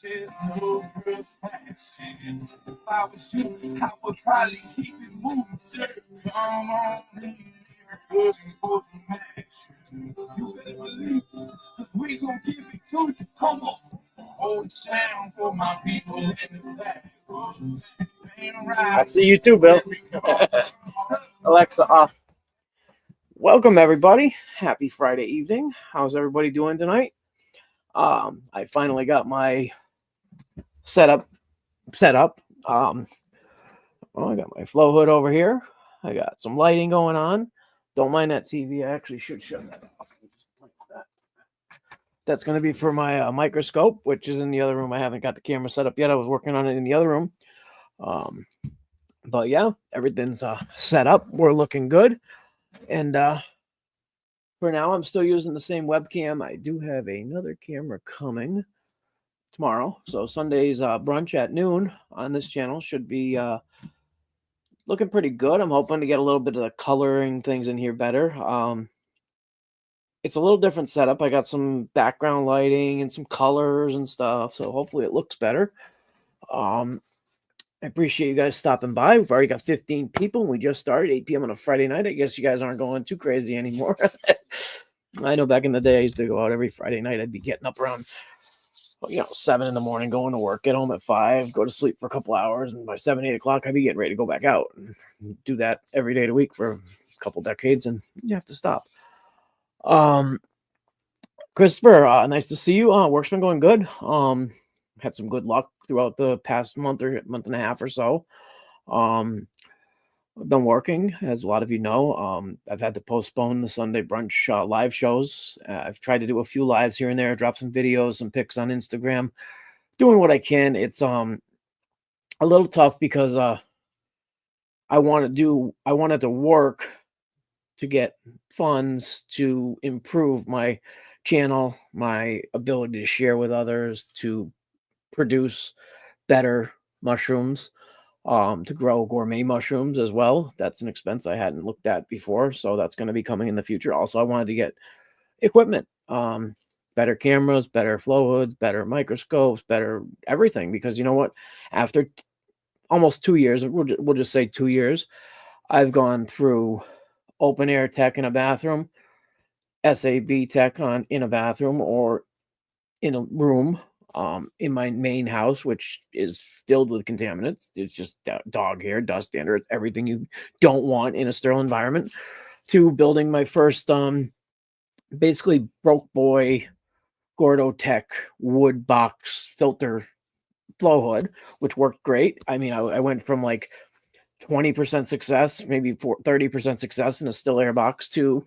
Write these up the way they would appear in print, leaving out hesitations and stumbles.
says no real passion. If I was you, I would probably keep it moving. Sir, come on in, looking for some action. You better believe it, cause we gon' give it to you. Come on, hold it down for my people in the back. I see you too, Bill. Alexa off. Welcome everybody. Happy Friday evening. How's everybody doing tonight? I finally got my setup set up. I got my flow hood over here. I got some lighting going on. Don't mind that TV. I actually should shut that off. That's going to be for my microscope, which is in the other room. I haven't got the camera set up yet. I was working on it in the other room. But yeah, everything's set up. We're looking good. And for now, I'm still using the same webcam. I do have another camera coming tomorrow. So Sunday's brunch at noon on this channel should be looking pretty good. I'm hoping to get a little bit of the coloring things in here better. It's a little different setup. I got some background lighting and some colors and stuff. So hopefully it looks better. I appreciate you guys stopping by. We've already got 15 people. We just started 8 p.m. on a Friday night. I guess you guys aren't going too crazy anymore. I know back in the day, I used to go out every Friday night. I'd be getting up around, 7 in the morning, going to work, get home at 5, go to sleep for a couple hours. And by 7, 8 o'clock, I'd be getting ready to go back out and do that every day of the week for a couple decades. And you have to stop. Christopher, nice to see you. Work's been going good. Had some good luck throughout the past month and a half or so. I've been working, as a lot of you know. I've had to postpone the Sunday brunch live shows. I've tried to do a few lives here and there, drop some videos, some pics on Instagram, doing what I can. It's a little tough because I wanted to work to get funds to improve my channel, my ability to share with others, to produce better mushrooms, to grow gourmet mushrooms as well. That's an expense I hadn't looked at before, so that's going to be coming in the future. Also, I wanted to get equipment, better cameras, better flow hoods, better microscopes, better everything, because you know what? After almost 2 years, we'll just say 2 years, I've gone through open air tech in a bathroom, SAB tech in a bathroom or in a room, in my main house, which is filled with contaminants. It's just dog hair, dust dander. It's everything you don't want in a sterile environment, to building my first, basically broke boy Gordo Tech wood box filter flow hood, which worked great. I mean, I went from like 20% success, maybe 30% success in a still air box to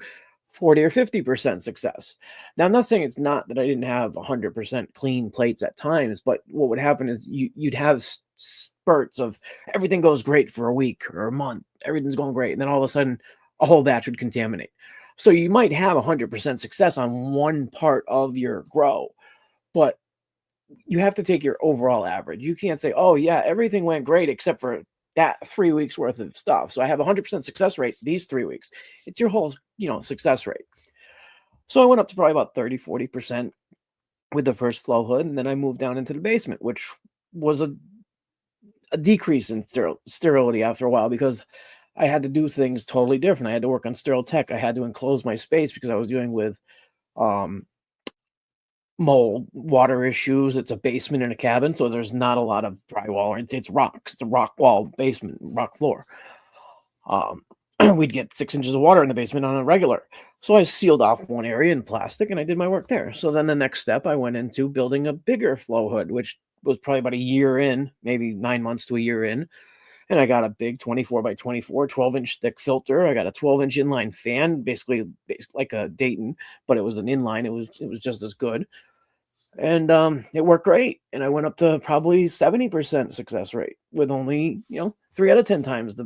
40 or 50% success. Now, I'm not saying it's not that I didn't have 100% clean plates at times, but what would happen is you'd have spurts of everything goes great for a week or a month. Everything's going great. And then all of a sudden, a whole batch would contaminate. So you might have 100% success on one part of your grow, but you have to take your overall average. You can't say, oh, yeah, everything went great except for that 3 weeks worth of stuff. So I have 100% success rate these 3 weeks. It's your whole, success rate. So I went up to probably about 30, 40% with the first flow hood. And then I moved down into the basement, which was a decrease in sterility after a while, because I had to do things totally different. I had to work on sterile tech. I had to enclose my space because I was dealing with mold, water issues. It's a basement in a cabin, so there's not a lot of drywall. It's rocks. It's a rock wall basement, rock floor. We'd get 6 inches of water in the basement on a regular. So I sealed off one area in plastic and I did my work there. So then the next step, I went into building a bigger flow hood, which was probably about a year in, maybe 9 months to a year in. And I got a big 24 by 24, 12-inch thick filter. I got a 12-inch inline fan, basically like a Dayton, but it was an inline. It was just as good. And it worked great. And I went up to probably 70% success rate with only, 3 out of 10 times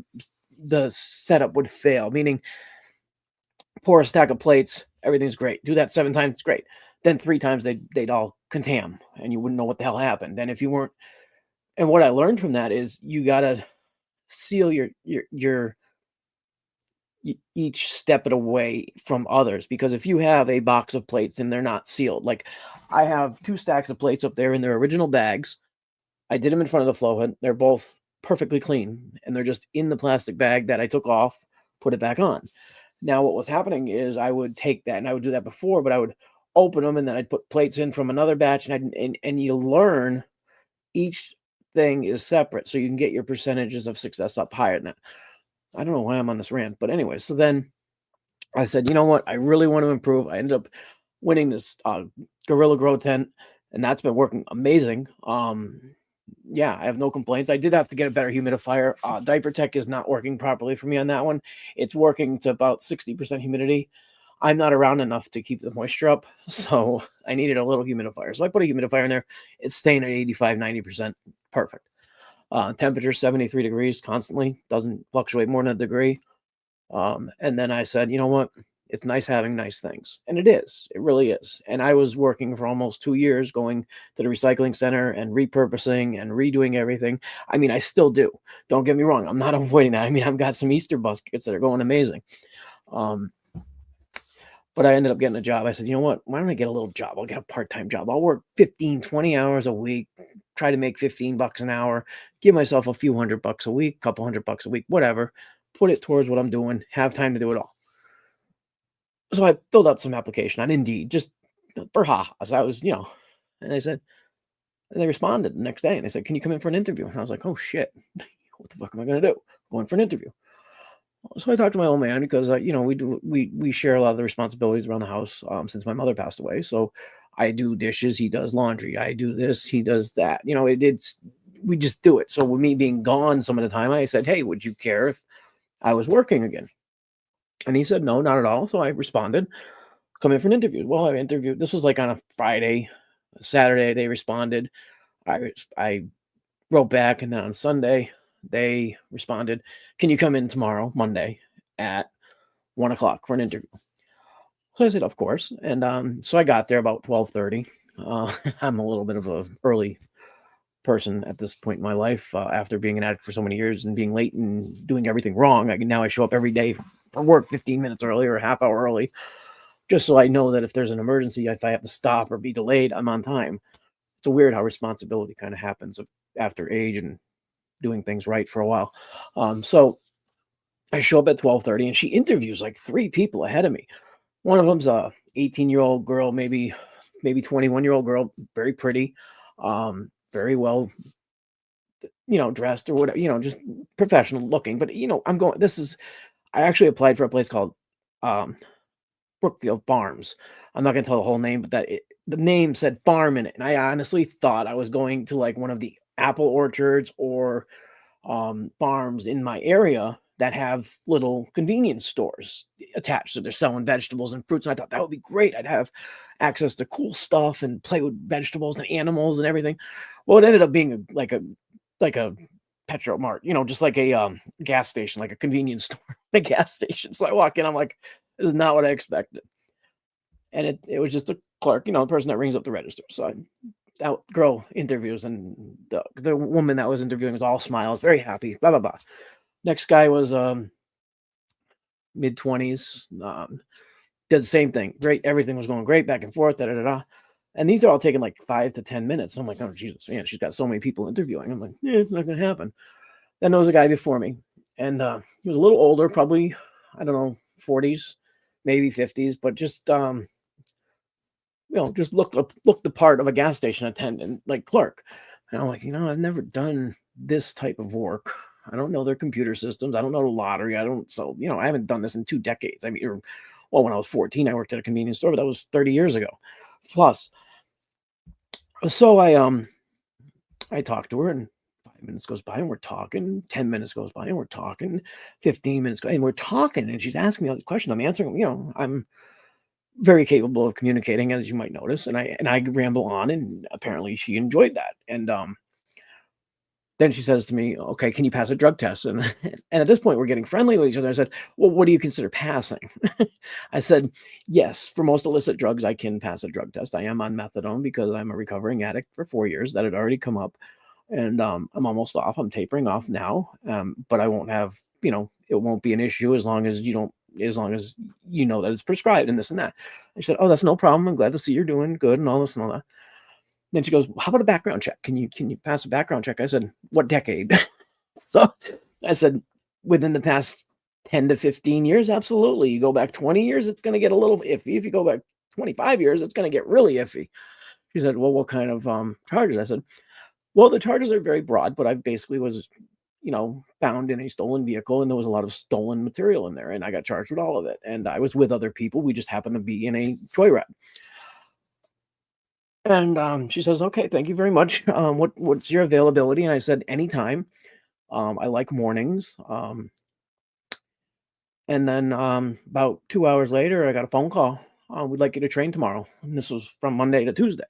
the setup would fail, meaning pour a stack of plates, everything's great. Do that 7 times, it's great. Then 3 times they'd all contam and you wouldn't know what the hell happened. And if you weren't, and what I learned from that is you gotta seal your each step it away from others, because if you have a box of plates and they're not sealed, like I have 2 stacks of plates up there in their original bags. I did them in front of the flow hood. They're both perfectly clean, and they're just in the plastic bag that I took off, put it back on. Now, what was happening is I would take that, and I would do that before, but I would open them, and then I'd put plates in from another batch, and you learn each thing is separate, so you can get your percentages of success up higher than that. I don't know why I'm on this rant, but anyway, so then I said, you know what? I really want to improve. I ended up winning this Gorilla Grow tent, and that's been working amazing. Yeah, I have no complaints. I did have to get a better humidifier. Diaper Tech is not working properly for me on that one. It's working to about 60% humidity. I'm not around enough to keep the moisture up, so I needed a little humidifier. So I put a humidifier in there. It's staying at 85, 90%. Perfect. Temperature 73 degrees constantly. Doesn't fluctuate more than a degree. And then I said, you know what? It's nice having nice things. And it is. It really is. And I was working for almost 2 years going to the recycling center and repurposing and redoing everything. I mean, I still do. Don't get me wrong. I'm not avoiding that. I mean, I've got some Easter baskets that are going amazing. But I ended up getting a job. I said, you know what? Why don't I get a little job? I'll get a part-time job. I'll work 15, 20 hours a week, try to make $15 an hour, give myself a few $100 a week, couple $100 a week, whatever. Put it towards what I'm doing, have time to do it all. So I filled out some application on Indeed, just for ha-has. I was, and they said, and they responded the next day and they said, can you come in for an interview? And I was like, oh shit, what the fuck am I going to do? Going for an interview. So I talked to my old man because, we share a lot of the responsibilities around the house since my mother passed away. So I do dishes, he does laundry, I do this, he does that. We just do it. So with me being gone some of the time, I said, hey, would you care if I was working again? And he said, no, not at all. So I responded, come in for an interview. Well, I interviewed. This was like on a Friday, Saturday, they responded. I wrote back, and then on Sunday, they responded, can you come in tomorrow, Monday, at 1:00 for an interview? So I said, of course. And so I got there about 12:30. I'm a little bit of an early person at this point in my life, after being an addict for so many years and being late and doing everything wrong. Now I show up every day for work 15 minutes early or a half hour early, just so I know that if there's an emergency, if I have to stop or be delayed, I'm on time. It's a weird how responsibility kind of happens after age and doing things right for a while. So I show up at 12:30, and she interviews like 3 people ahead of me. One of them's a 18-year-old girl, maybe 21-year-old girl, very pretty, very well, dressed or whatever, just professional looking. But I actually applied for a place called um, Brookfield Farms. I'm not gonna tell the whole name, but the name said farm in it, and I honestly thought I was going to like one of the apple orchards or farms in my area that have little convenience stores attached. So they're selling vegetables and fruits. And I thought that would be great. I'd have access to cool stuff and play with vegetables and animals and everything. Well, it ended up being like a Petro Mart, just like a gas station, like a convenience store, a gas station. So I walk in, I'm like, this is not what I expected. And it was just a clerk, the person that rings up the register. So that girl interviews, and the woman that was interviewing was all smiles, very happy, blah, blah, blah. Next guy was mid-20s, did the same thing. Great. Everything was going great, back and forth, da, da, da, da. And these are all taking like 5 to 10 minutes. I'm like, oh, Jesus, man, she's got so many people interviewing. I'm like, it's not going to happen. Then there was a guy before me, and he was a little older, probably, I don't know, 40s, maybe 50s, but just, just look the part of a gas station attendant, like clerk. And I'm like, I've never done this type of work. I don't know their computer systems. I don't know the lottery. I haven't done this in 2 decades. I mean, when I was 14, I worked at a convenience store, but that was 30 years ago plus. So I talked to her, and 5 minutes goes by and we're talking, 10 minutes goes by and we're talking, 15 minutes go and we're talking, and she's asking me all these questions. I'm answering them. I'm very capable of communicating, as you might notice, and I ramble on, and apparently she enjoyed that. And then she says to me, okay, can you pass a drug test? And and at this point we're getting friendly with each other. I said, well, what do you consider passing? I said, yes, for most illicit drugs I can pass a drug test. I am on methadone because I'm a recovering addict for 4 years. That had already come up, and I'm almost off. I'm tapering off now, but I won't have, it won't be an issue as long as you don't as long as you know that it's prescribed and this and that. I said, oh, that's no problem. I'm glad to see you're doing good and all this and all that. Then she goes, how about a background check? Can you pass a background check? I said, what decade? So I said, within the past 10 to 15 years, absolutely. You go back 20 years, it's going to get a little iffy. If you go back 25 years, it's going to get really iffy. She said, well, what kind of charges? I said, well, the charges are very broad, but I basically was, found in a stolen vehicle and there was a lot of stolen material in there and I got charged with all of it. And I was with other people. We just happened to be in a joyride. And she says, okay, thank you very much. What's your availability? And I said, anytime. I like mornings. And then about 2 hours later, I got a phone call. We'd like you to train tomorrow. And this was from Monday to Tuesday.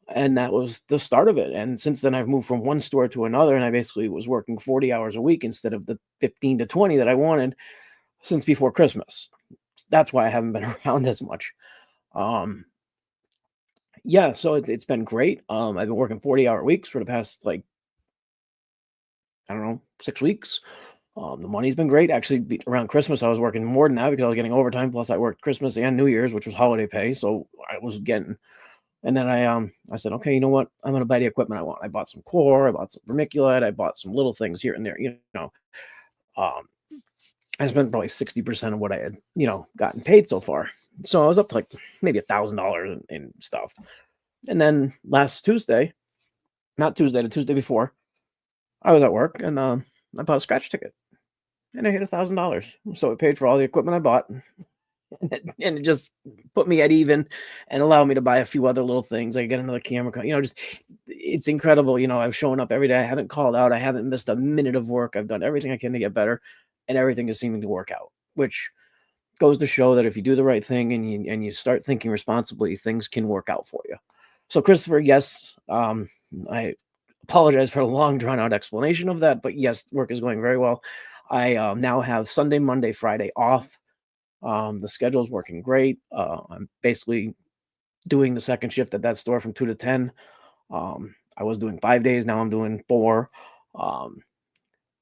And that was the start of it. And since then, I've moved from one store to another. And I basically was working 40 hours a week instead of the 15 to 20 that I wanted since before Christmas. That's why I haven't been around as much. Yeah, so it's been great. I've been working 40-hour weeks for the past, like, I don't know, 6 weeks. The money's been great. Actually, around Christmas, I was working more than that because I was getting overtime. Plus, I worked Christmas and New Year's, which was holiday pay. So I was getting. And then I said, okay, you know what? I'm going to buy the equipment I want. I bought some core. I bought some vermiculite. I bought some little things here and there. I spent probably 60% of what I had, gotten paid so far. So I was up to like maybe $1,000 in stuff. And then last Tuesday, not Tuesday, the Tuesday before, I was at work and I bought a scratch ticket and I hit $1,000. So it paid for all the equipment I bought and it just put me at even and allowed me to buy a few other little things. I get another camera, it's incredible. I've shown up every day. I haven't called out. I haven't missed a minute of work. I've done everything I can to get better and everything is seeming to work out, which goes to show that if you do the right thing and you start thinking responsibly, things can work out for you. So Christopher, yes, I apologize for a long drawn out explanation of that, but yes, work is going very well. I now have Sunday, Monday, Friday off. The schedule is working great. I'm basically doing the second shift at that store from 2 to 10. I was doing 5 days. Now I'm doing 4.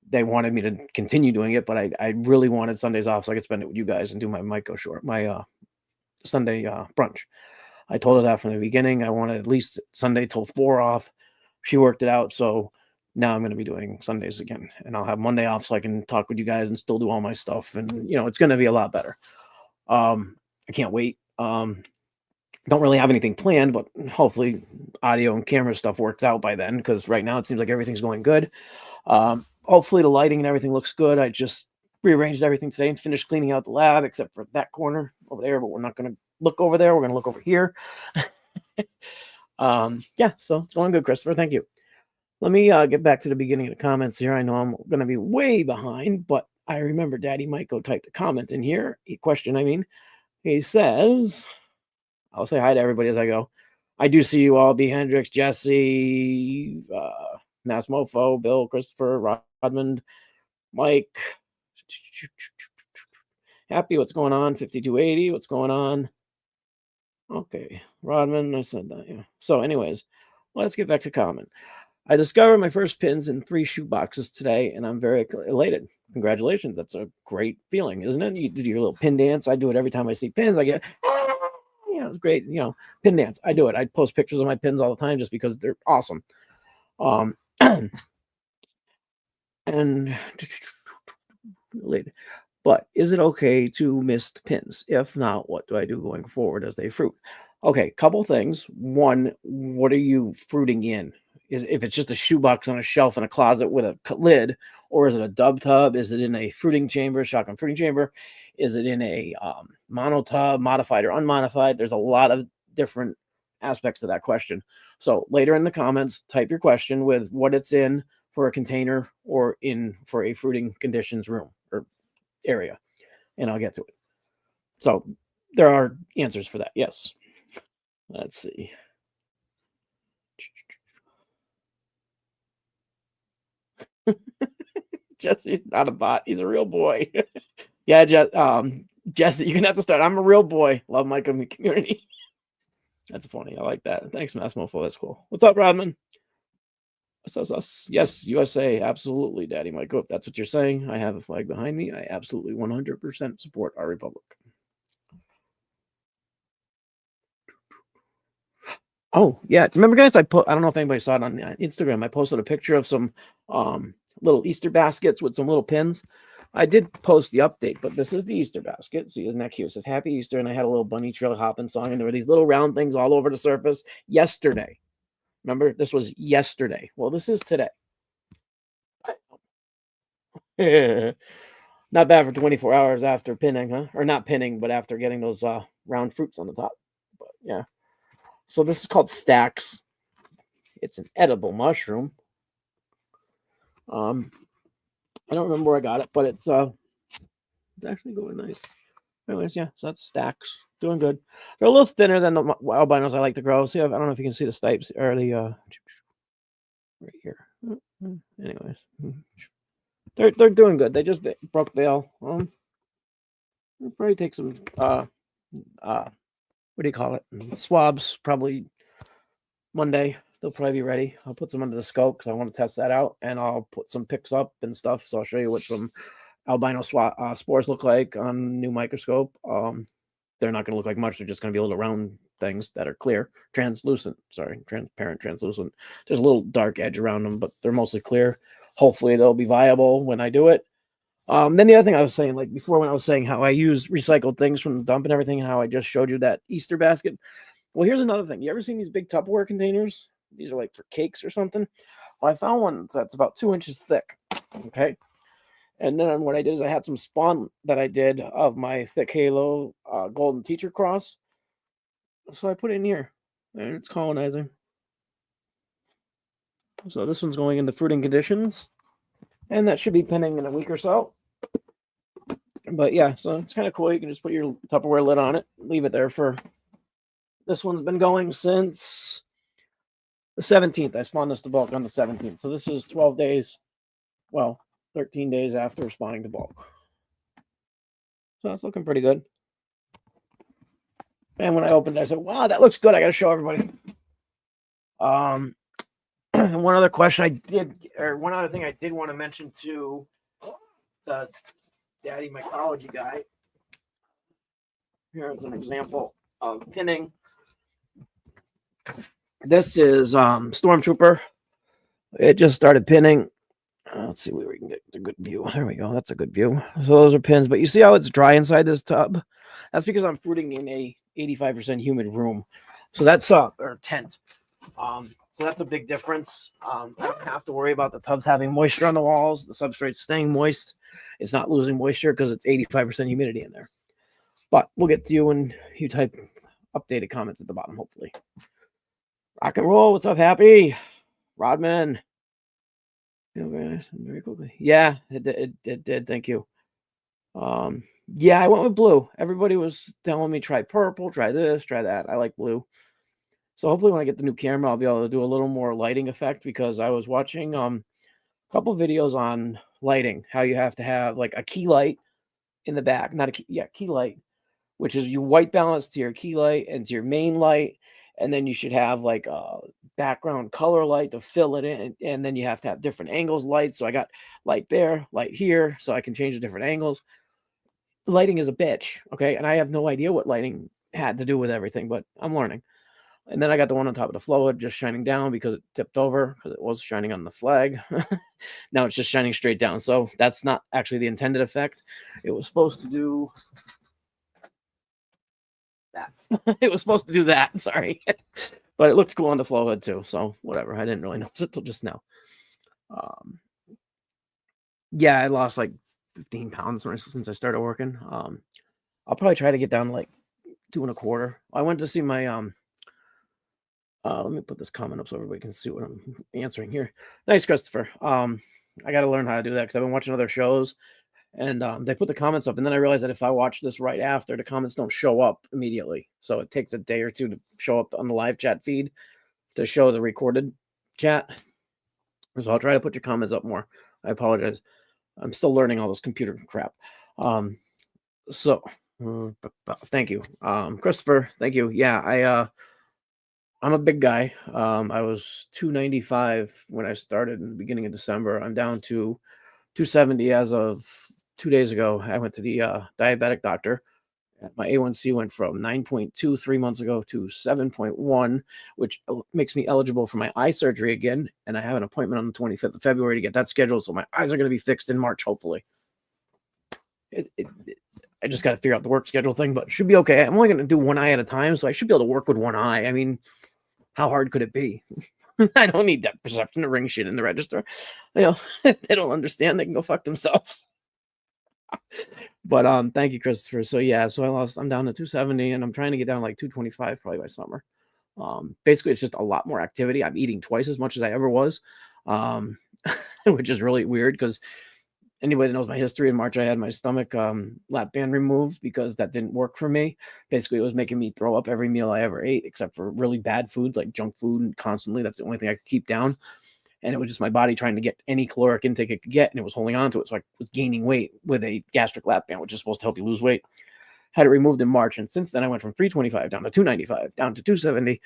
They wanted me to continue doing it, but I really wanted Sundays off so I could spend it with you guys and do my my Sunday brunch. I told her that from the beginning. I wanted at least Sunday till 4 off. She worked it out. So now I'm going to be doing Sundays again and I'll have Monday off so I can talk with you guys and still do all my stuff. And, it's going to be a lot better. I can't wait. Don't really have anything planned, but hopefully audio and camera stuff works out by then. Cause right now it seems like everything's going good. Hopefully the lighting and everything looks good. I just rearranged everything today and finished cleaning out the lab, except for that corner over there, but we're not going to look over there. We're going to look over here. Yeah, so it's going good, Christopher. Thank you. Let me get back to the beginning of the comments here. I know I'm going to be way behind, but I remember Daddy Myco typed a comment in here. He says, I'll say hi to everybody as I go. I do see you all, B. Hendricks, Jesse, Mass Mofo, Bill, Christopher, Rodmond, Mike. Happy, what's going on? 5280, what's going on? Okay, Rodman, I said that, yeah. So anyways, let's get back to comment. I discovered my first pins in 3 shoe boxes today, and I'm very elated. Congratulations. That's a great feeling, isn't it? You do your little pin dance. I do it every time I see pins. I get, it's great. Pin dance. I do it. I post pictures of my pins all the time just because they're awesome. And but is it okay to miss pins? If not, what do I do going forward as they fruit? Okay, couple things. One, what are you fruiting in? If it's just a shoebox on a shelf in a closet with a lid, or is it a dub tub? Is it in a fruiting chamber, shotgun fruiting chamber? Is it in a mono tub, modified or unmodified? There's a lot of different aspects to that question. So later in the comments, type your question with what it's in for a container or in for a fruiting conditions room or area, and I'll get to it. So there are answers for that. Yes. Let's see. Jesse's not a bot. He's a real boy. Yeah, Jesse, you're gonna have to start. I'm a real boy. Love my community. That's funny. I like that. Thanks, Massmofo. That's cool. What's up, Rodman? Says us. Yes, USA. Absolutely, Daddy Michael. If that's what you're saying, I have a flag behind me. I absolutely 100% support our republic. Oh, yeah. Remember, guys, I don't know if anybody saw it on Instagram. I posted a picture of some little Easter baskets with some little pins. I did post the update, but this is the Easter basket. See, isn't that cute? It says Happy Easter, and I had a little bunny trail hopping song, and there were these little round things all over the surface yesterday. Remember, this was yesterday. Well, this is today. Not bad for 24 hours after pinning, huh? Or not pinning, but after getting those round fruits on the top. But yeah. So this is called Stacks. It's an edible mushroom. I don't remember where I got it, but it's actually going nice. Anyways, yeah, so that's Stacks. Doing good. They're a little thinner than the albinos I like to grow. See, I don't know if you can see the stipes or the right here. Anyways, they're doing good. They just broke veil. We'll probably take some what do you call it? Swabs probably Monday. They'll probably be ready. I'll put some under the scope because I want to test that out, and I'll put some pics up and stuff. So I'll show you what some albino spores look like on new microscope. They're not going to look like much. They're just going to be little round things that are clear, translucent. Sorry, transparent, translucent. There's a little dark edge around them, but they're mostly clear. Hopefully, they'll be viable when I do it. Then the other thing I was saying, like before, when I was saying how I use recycled things from the dump and everything, and how I just showed you that Easter basket. Well, here's another thing. You ever seen these big Tupperware containers? These are like for cakes or something. Well, I found one that's about 2 inches thick. Okay. And then what I did is I had some spawn that I did of my thick halo golden teacher cross. So I put it in here, and it's colonizing. So this one's going into fruiting conditions, and that should be pinning in a week or so. But yeah, so it's kind of cool. You can just put your Tupperware lid on it, leave it there for. This one's been going since the 17th. I spawned this to bulk on the 17th. So this is 12 days. Well, 13 days after spawning to bulk. So that's looking pretty good. And when I opened it, I said, wow, that looks good. I got to show everybody. And one other question one other thing I did want to mention to the Daddy Mycology guy. Here's an example of pinning. This is Stormtrooper. It just started pinning. Let's see where we can get a good view. There we go. That's a good view. So those are pins. But you see how it's dry inside this tub? That's because I'm fruiting in a 85% humid room. So that's or tent. So that's a big difference. I don't have to worry about the tubs having moisture on the walls. The substrate's staying moist. It's not losing moisture because it's 85% humidity in there. But we'll get to you when you type updated comments at the bottom, hopefully. Rock and roll. What's up, Happy? Rodman. Very nice. Very quickly. Yeah, it did. Thank you. Yeah, I went with blue. Everybody was telling me try purple, try this, try that. I like blue. So hopefully when I get the new camera, I'll be able to do a little more lighting effect because I was watching a couple videos on lighting, how you have to have like a key light in the back, not a key light, which is you white balance to your key light and to your main light. And then you should have like a background color light to fill it in. And then you have to have different angles lights. So I got light there, light here, so I can change the different angles. Lighting is a bitch. Okay. And I have no idea what lighting had to do with everything, but I'm learning. And then I got the one on top of the fluid just shining down because it tipped over because it was shining on the flag. Now it's just shining straight down. So that's not actually the intended effect. It was supposed to do that. It was supposed to do that. Sorry. But it looked cool on the flow hood too. So whatever. I didn't really notice it till just now. Yeah, I lost like 15 pounds since I started working. I'll probably try to get down to like 2.25. I went to see my let me put this comment up so everybody can see what I'm answering here. Thanks, Christopher. I got to learn how to do that because I've been watching other shows and they put the comments up. And then I realized that if I watch this right after, the comments don't show up immediately. So it takes a day or two to show up on the live chat feed to show the recorded chat. So I'll try to put your comments up more. I apologize. I'm still learning all this computer crap. So thank you. Christopher, thank you. Yeah, I'm a big guy. I was 295 when I started in the beginning of December. I'm down to 270 as of 2 days ago. I went to the diabetic doctor. My A1C went from 9.2 3 months ago to 7.1, which makes me eligible for my eye surgery again. And I have an appointment on the 25th of February to get that scheduled. So my eyes are going to be fixed in March, hopefully. I just got to figure out the work schedule thing, but it should be okay. I'm only going to do one eye at a time, so I should be able to work with one eye. I mean, how hard could it be? I don't need depth perception to ring shit in the register. If they don't understand, they can go fuck themselves. But thank you, Christopher. So yeah, I'm down to 270, and I'm trying to get down to like 225 probably by summer. Basically, it's just a lot more activity. I'm eating twice as much as I ever was, which is really weird because anybody that knows my history, in March I had my stomach lap band removed because that didn't work for me. Basically, it was making me throw up every meal I ever ate, except for really bad foods like junk food, and constantly. That's the only thing I could keep down. And it was just my body trying to get any caloric intake it could get, and it was holding on to it. So I was gaining weight with a gastric lap band, which is supposed to help you lose weight. Had it removed in March, and since then I went from 325 down to 295, down to 270,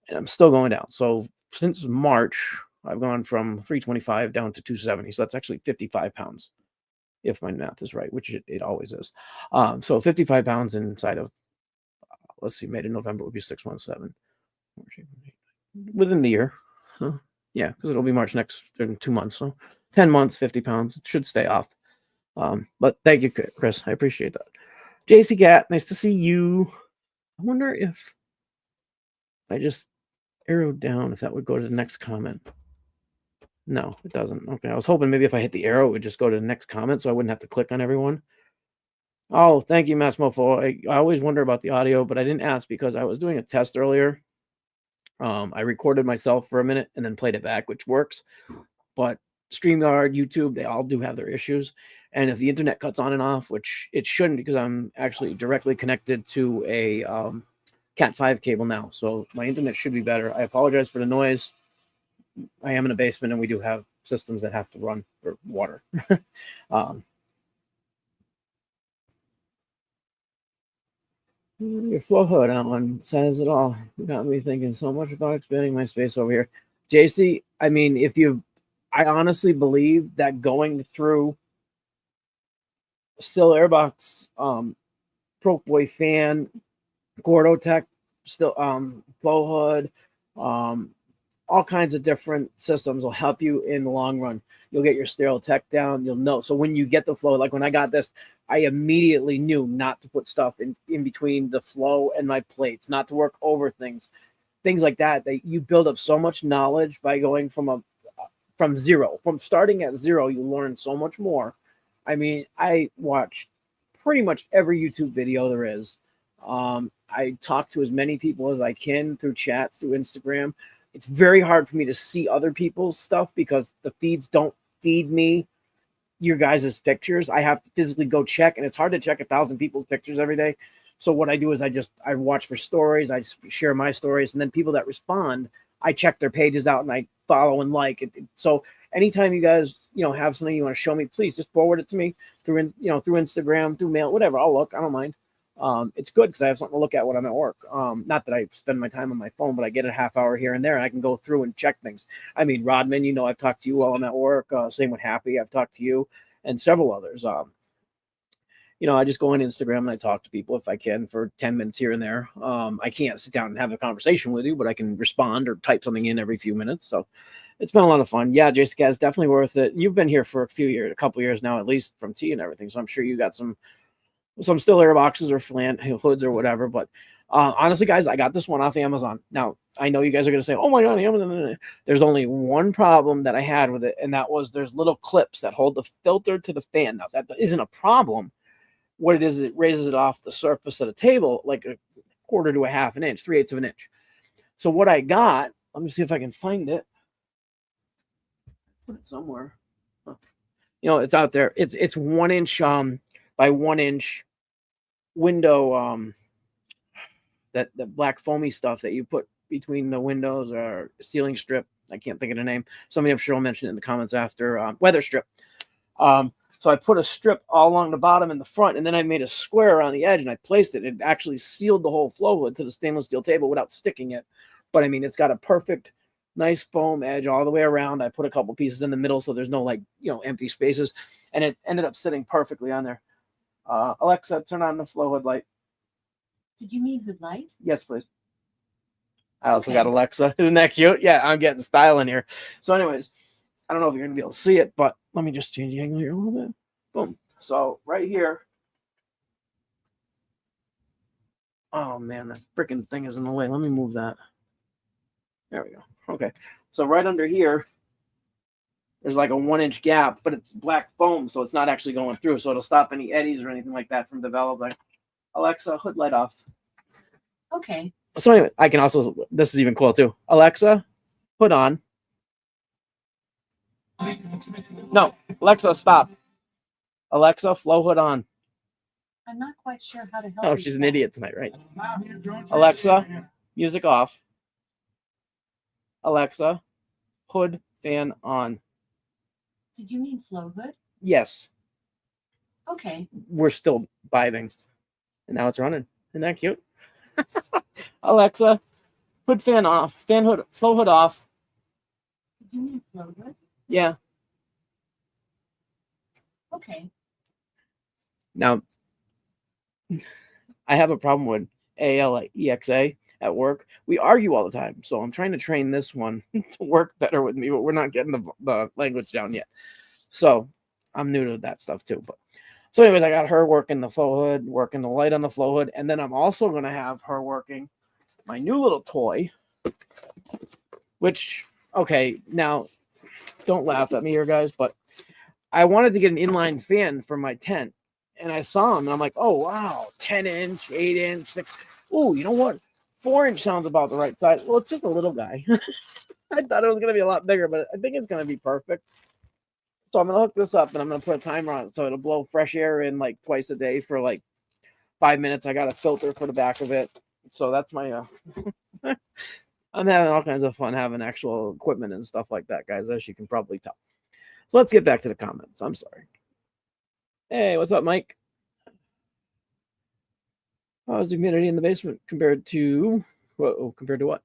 and I'm still going down. So since March, I've gone from 325 down to 270. So that's actually 55 pounds, if my math is right, which it always is. So 55 pounds inside of, let's see, May to November would be 6 months, 7, within the year. Huh? Yeah, because it'll be March next in 2 months. So 10 months, 50 pounds. It should stay off. But thank you, Chris. I appreciate that. JC Cat, nice to see you. I wonder if I just arrowed down, if that would go to the next comment. No, it doesn't. Okay, I was hoping maybe if I hit the arrow, it would just go to the next comment so I wouldn't have to click on everyone. Oh, thank you, Massmofo. I always wonder about the audio, but I didn't ask because I was doing a test earlier. I recorded myself for a minute and then played it back, which works. But StreamYard, YouTube, they all do have their issues. And if the internet cuts on and off, which it shouldn't because I'm actually directly connected to a Cat5 cable now. So my internet should be better. I apologize for the noise. I am in a basement and we do have systems that have to run for water. Your flow hood on says it all. You got me thinking so much about expanding my space over here. JC, I mean, I honestly believe that going through Still Airbox, Pro Boy fan, Gordo Tech, still flow hood, all kinds of different systems will help you in the long run. You'll get your stereo tech down. You'll know. So when you get the flow, like when I got this, I immediately knew not to put stuff in between the flow and my plates, not to work over things like that. That you build up so much knowledge by going from zero, from starting at zero. You learn so much more. I mean, I watch pretty much every YouTube video there is. I talk to as many people as I can through chats, through Instagram. It's very hard for me to see other people's stuff because the feeds don't feed me your guys' pictures. I have to physically go check, and it's hard to check 1,000 people's pictures every day. So what I do is I watch for stories, I just share my stories, and then people that respond, I check their pages out and I follow and like it. So anytime you guys have something you want to show me, please just forward it to me through Instagram, through mail, whatever. I'll look. I don't mind. It's good because I have something to look at when I'm at work. Not that I spend my time on my phone, but I get a half hour here and there, and I can go through and check things. I mean, Rodman, I've talked to you while I'm at work. Same with Happy, I've talked to you and several others. I just go on Instagram and I talk to people if I can for 10 minutes here and there. I can't sit down and have a conversation with you, but I can respond or type something in every few minutes. So it's been a lot of fun. Yeah, Jessica, it's definitely worth it. You've been here for a couple years now, at least from tea and everything. So I'm sure you got some Still Air boxes or Flant hoods or whatever. But honestly, guys, I got this one off Amazon. Now, I know you guys are going to say, oh my God, Amazon. There's only one problem that I had with it, and that was there's little clips that hold the filter to the fan. Now, that isn't a problem. What it is, it raises it off the surface of the table like a quarter to a half an inch, 3/8 of an inch. So what I got, let me see if I can find it. Put it somewhere. It's out there. It's 1 inch by 1 inch window, that the black foamy stuff that you put between the windows or ceiling strip. I can't think of the name. Somebody I'm sure will mention it in the comments after. Weather strip. So I put a strip all along the bottom and the front, and then I made a square around the edge, and I placed it. It actually sealed the whole flow hood to the stainless steel table without sticking it. But I mean, it's got a perfect, nice foam edge all the way around. I put a couple pieces in the middle so there's no like, empty spaces. And it ended up sitting perfectly on there. Alexa, turn on the flow hood light. Did you mean hood light? Yes, please. I also got Alexa. Isn't that cute? Yeah, I'm getting style in here. So anyways, I don't know if you're going to be able to see it, but let me just change the angle here a little bit. Boom. So right here. Oh, man, that freaking thing is in the way. Let me move that. There we go. Okay. So right under here, there's like a 1-inch gap, but it's black foam, so it's not actually going through. So it'll stop any eddies or anything like that from developing. Alexa, hood light off. Okay. So anyway, I can also, this is even cool too. Alexa, hood on. No, Alexa, stop. Alexa, flow hood on. I'm not quite sure how to help. Oh, she's an idiot tonight, right? Alexa, music off. Alexa, hood fan on. Did you mean flow hood? Yes. Okay. We're still vibing. And now it's running. Isn't that cute? Alexa, hood fan off. Fan hood, flow hood off. Did you mean flow hood? Yeah. Okay. Now, I have a problem with ALEXA at work. We argue all the time. So I'm trying to train this one to work better with me, but we're not getting the language down yet. So I'm new to that stuff too. But so anyways, I got her working the flow hood, working the light on the flow hood. And then I'm also going to have her working my new little toy, which, okay, now don't laugh at me here, guys, but I wanted to get an inline fan for my tent. And I saw them, and I'm like, oh, wow, 10-inch, 8-inch, 6. Oh, you know what? 4-inch sounds about the right size. Well, it's just a little guy. I thought it was going to be a lot bigger, but I think it's going to be perfect. So I'm going to hook this up, and I'm going to put a timer on it so it'll blow fresh air in like twice a day for like 5 minutes. I got a filter for the back of it. So that's my, I'm having all kinds of fun having actual equipment and stuff like that, guys, as you can probably tell. So let's get back to the comments. I'm sorry. Hey, what's up, Mike? How's the humidity in the basement compared to what?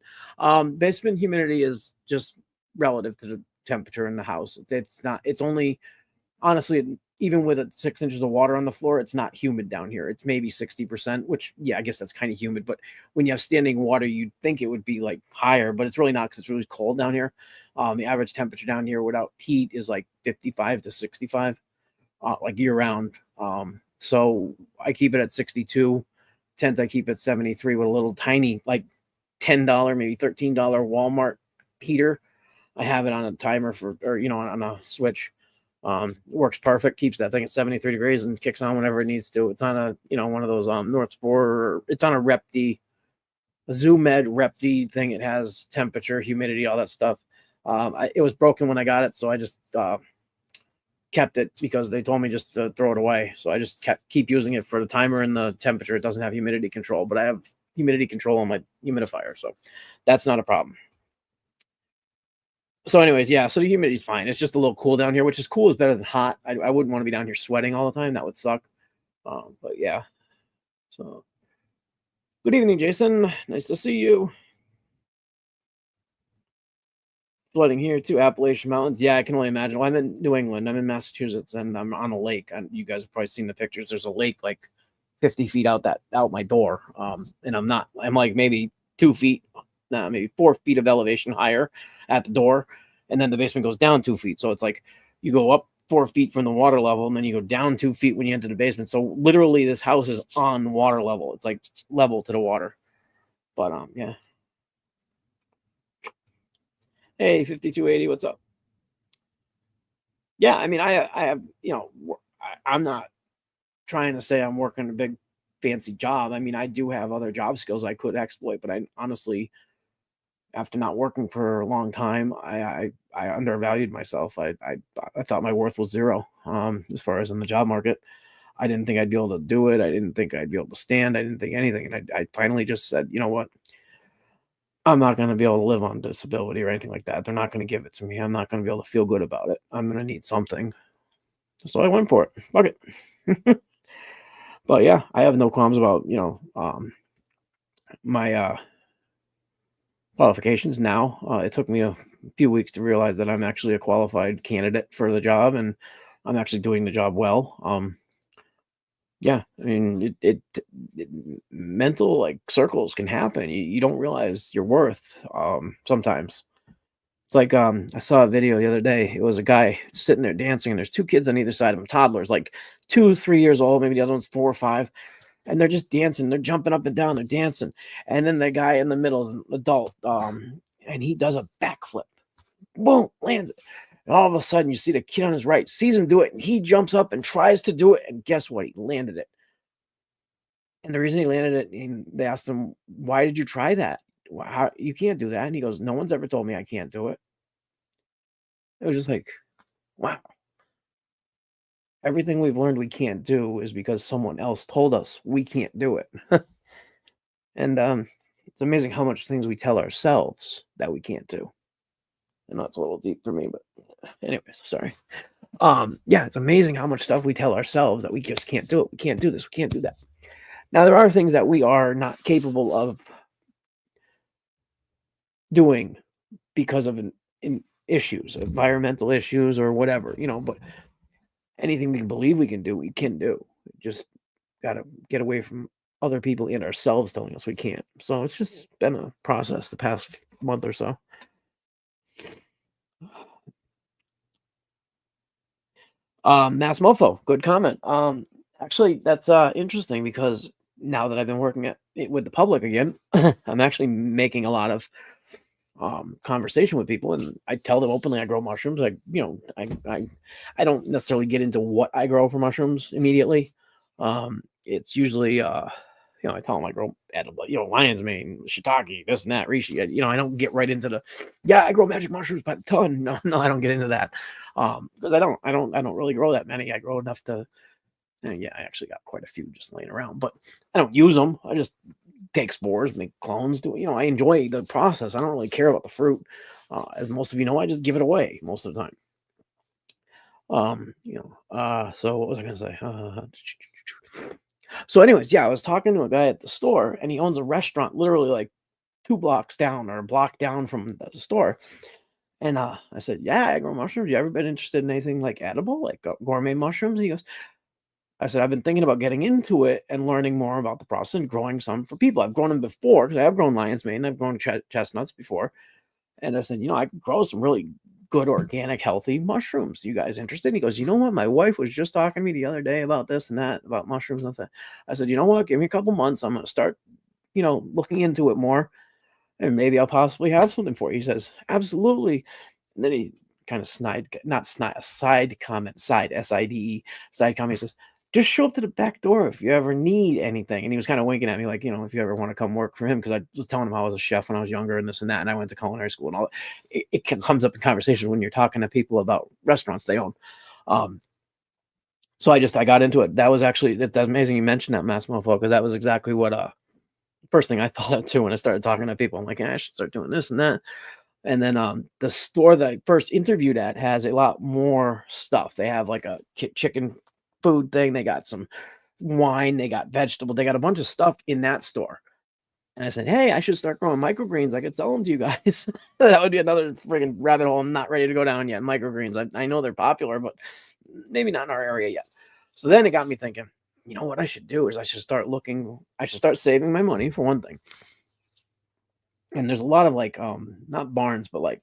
Basement humidity is just relative to the temperature in the house. It's not. It's only, honestly, even with 6 inches of water on the floor, it's not humid down here. It's maybe 60%, which, yeah, I guess that's kind of humid. But when you have standing water, you'd think it would be like higher, but it's really not because it's really cold down here. The average temperature down here without heat is like 55 to 65. Like year round. So I keep it at 62. Tent I keep at 73 with a little tiny, like $10, maybe $13 Walmart heater. I have it on a timer on a switch. Works perfect. Keeps that thing at 73 degrees and kicks on whenever it needs to. It's on a, one of those North Spore. It's on a Rep-D, a ZoomEd Rep-D thing. It has temperature, humidity, all that stuff. It was broken when I got it, so I just kept it because they told me just to throw it away. So I just keep using it for the timer and the temperature. It doesn't have humidity control, but I have humidity control on my humidifier, so that's not a problem. So anyways, yeah, so the humidity is fine. It's just a little cool down here, which is cool. Is better than hot. I wouldn't want to be down here sweating all the time. That would suck. But yeah. So good evening, Jason. Nice to see you. Flooding here too, Appalachian Mountains. Yeah, I can only imagine. Well, I'm in New England. I'm in Massachusetts, and I'm on a lake. You guys have probably seen the pictures. There's a lake like 50 feet out my door. And I'm like maybe 2 feet, maybe 4 feet of elevation higher at the door, and then the basement goes down 2 feet. So it's like you go up 4 feet from the water level, and then you go down 2 feet when you enter the basement. So literally, this house is on water level. It's like level to the water. But yeah. Hey, 5280, what's up? Yeah, I mean, I have, I'm not trying to say I'm working a big fancy job. I mean, I do have other job skills I could exploit, but I honestly, after not working for a long time, I undervalued myself. I thought my worth was zero. As far as in the job market, I didn't think I'd be able to do it. I didn't think I'd be able to stand. I didn't think anything. And I finally just said, you know what? I'm not going to be able to live on disability or anything like that. They're not going to give it to me. I'm not going to be able to feel good about it. I'm going to need something. So I went for it. Fuck it. But yeah, I have no qualms about, my qualifications now. It took me a few weeks to realize that I'm actually a qualified candidate for the job, and I'm actually doing the job well. Yeah, I mean, mental like circles can happen. You don't realize your worth sometimes. It's like I saw a video the other day. It was a guy sitting there dancing, and there's two kids on either side of him, toddlers, like 2, 3 years old, maybe the other one's 4 or 5, and they're just dancing. They're jumping up and down. They're dancing, and then the guy in the middle is an adult, and he does a backflip. Boom, lands it. And all of a sudden, you see the kid on his right sees him do it, and he jumps up and tries to do it, and guess what? He landed it. And the reason he landed it, and they asked him, "Why did you try that? How you can't do that?" And he goes, "No one's ever told me I can't do it." It was just like, wow. Everything we've learned we can't do is because someone else told us we can't do it. And it's amazing how much things we tell ourselves that we can't do. I know it's a little deep for me, but anyways, sorry. Yeah, it's amazing how much stuff we tell ourselves that we just can't do it. We can't do this. We can't do that. Now, there are things that we are not capable of doing because of issues, environmental issues, or whatever, but anything we can believe we can do, we can do. Just got to get away from other people and ourselves telling us we can't. So it's just been a process the past month or so. Mass Mofo, good comment. Actually, that's interesting because now that I've been working with the public again, I'm actually making a lot of conversation with people, and I tell them openly I grow mushrooms. I don't necessarily get into what I grow for mushrooms immediately. It's usually I tell them I grow edible, lion's mane, shiitake, this and that, reishi. I don't get right into I grow magic mushrooms by the ton. No, I don't get into that. Because I don't really grow that many. I grow enough to, I actually got quite a few just laying around, but I don't use them. I just take spores, make clones. I enjoy the process. I don't really care about the fruit. As most of you know, I just give it away most of the time. So what was I gonna say? So anyways, I was talking to a guy at the store, and he owns a restaurant literally like 2 blocks down or a block down from the store. And I said, "Yeah, I grow mushrooms. You ever been interested in anything like edible, like gourmet mushrooms?" And he goes, I said, "I've been thinking about getting into it and learning more about the process and growing some for people. I've grown them before because I have grown lion's mane. I've grown chestnuts before." And I said, "I could grow some really good, organic, healthy mushrooms. You guys interested?" And he goes, "You know what? My wife was just talking to me the other day about this and that, about mushrooms." And I said, "You know what? Give me a couple months. I'm going to start, looking into it more, and maybe I'll possibly have something for you." He says, "Absolutely." And then he kind of side comment, S-I-D-E, side comment. He says, "Just show up to the back door if you ever need anything." And he was kind of winking at me like, if you ever want to come work for him, because I was telling him I was a chef when I was younger and this and that, and I went to culinary school and all that. It comes up in conversation when you're talking to people about restaurants they own. So I got into it. That was actually, that's amazing you mentioned that, Mass Mofo, because that was exactly what first thing I thought of too when I started talking to people. I'm like, I should start doing this and that. And then the store that I first interviewed at has a lot more stuff. They have like a chicken food thing. They got some wine. They got vegetable. They got a bunch of stuff in that store. And I said, "Hey, I should start growing microgreens. I could sell them to you guys." That would be another friggin' rabbit hole I'm not ready to go down yet. Microgreens. I know they're popular, but maybe not in our area yet. So then it got me thinking, what I should do is I should start saving my money for one thing. And there's a lot of like not barns, but like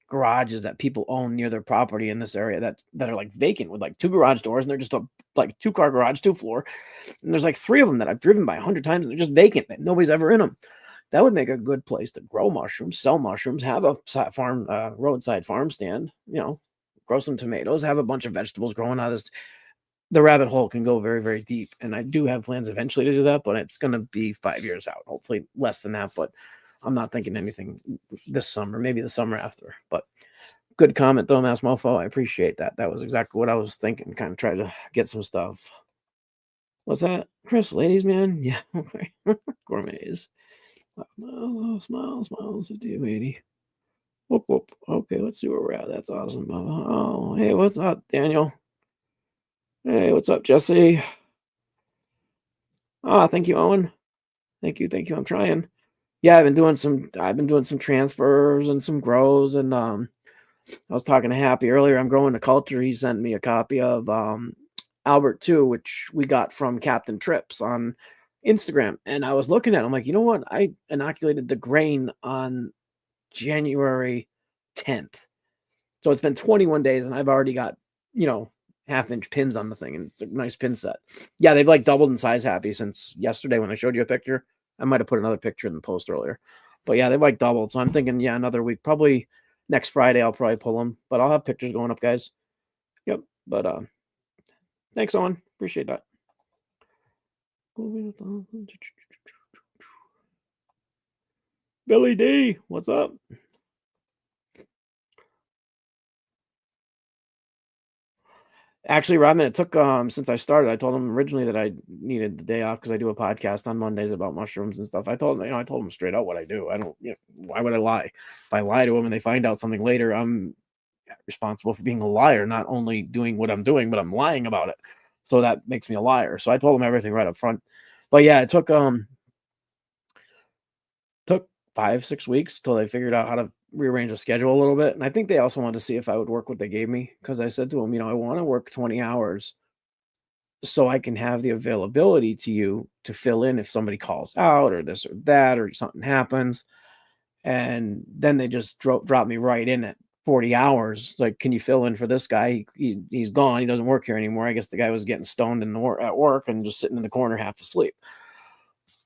garages that people own near their property in this area that are like vacant with like 2 garage doors, and they're just a like 2-car garage, 2-floor. And there's like 3 of them that I've driven by 100 times, and they're just vacant. Nobody's ever in them. That would make a good place to grow mushrooms, sell mushrooms, have a roadside farm stand, grow some tomatoes, have a bunch of vegetables growing out of this. The rabbit hole can go very, very deep. And I do have plans eventually to do that, but it's going to be 5 years out, hopefully less than that. But I'm not thinking anything this summer, maybe the summer after. But good comment, though, Mass Mofo. I appreciate that. That was exactly what I was thinking. Kind of try to get some stuff. What's that, Chris? Ladies, man? Yeah, okay. Gourmets. Smiles, 50-80. Whoop, whoop. Okay, let's see where we're at. That's awesome. Oh, hey, what's up, Daniel? Hey, what's up, Jesse? Thank you, Owen. Thank you. I'm trying. Yeah, I've been doing some transfers and some grows, and I was talking to Happy earlier. I'm growing the culture. He sent me a copy of Albert 2, which we got from Captain Trips on Instagram. And I was looking at it, I'm like, you know what? I inoculated the grain on January 10th. So it's been 21 days and I've already got, half-inch pins on the thing, and it's a nice pin set. Yeah, they've like doubled in size, Happy, since yesterday when I showed you a picture. I might have put another picture in the post earlier. But yeah, they've like doubled. So I'm thinking, yeah, another week. Probably next Friday I'll probably pull them. But I'll have pictures going up, guys. Yep. But thanks, Owen. Appreciate that. Billy D, what's up? Actually, Rodman, it took since I started. I told him originally that I needed the day off because I do a podcast on Mondays about mushrooms and stuff. I told him straight out what I do. I don't, why would I lie? If I lie to them and they find out something later, I'm responsible for being a liar, not only doing what I'm doing, but I'm lying about it. So that makes me a liar. So I told him everything right up front. But yeah, it took 5-6 weeks till they figured out how to rearrange the schedule a little bit. And I think they also wanted to see if I would work what they gave me, because I said to them, I want to work 20 hours so I can have the availability to you to fill in if somebody calls out or this or that or something happens. And then they just drop me right in at 40 hours. Like, can you fill in for this guy? He's gone. He doesn't work here anymore. I guess the guy was getting stoned at work and just sitting in the corner half asleep,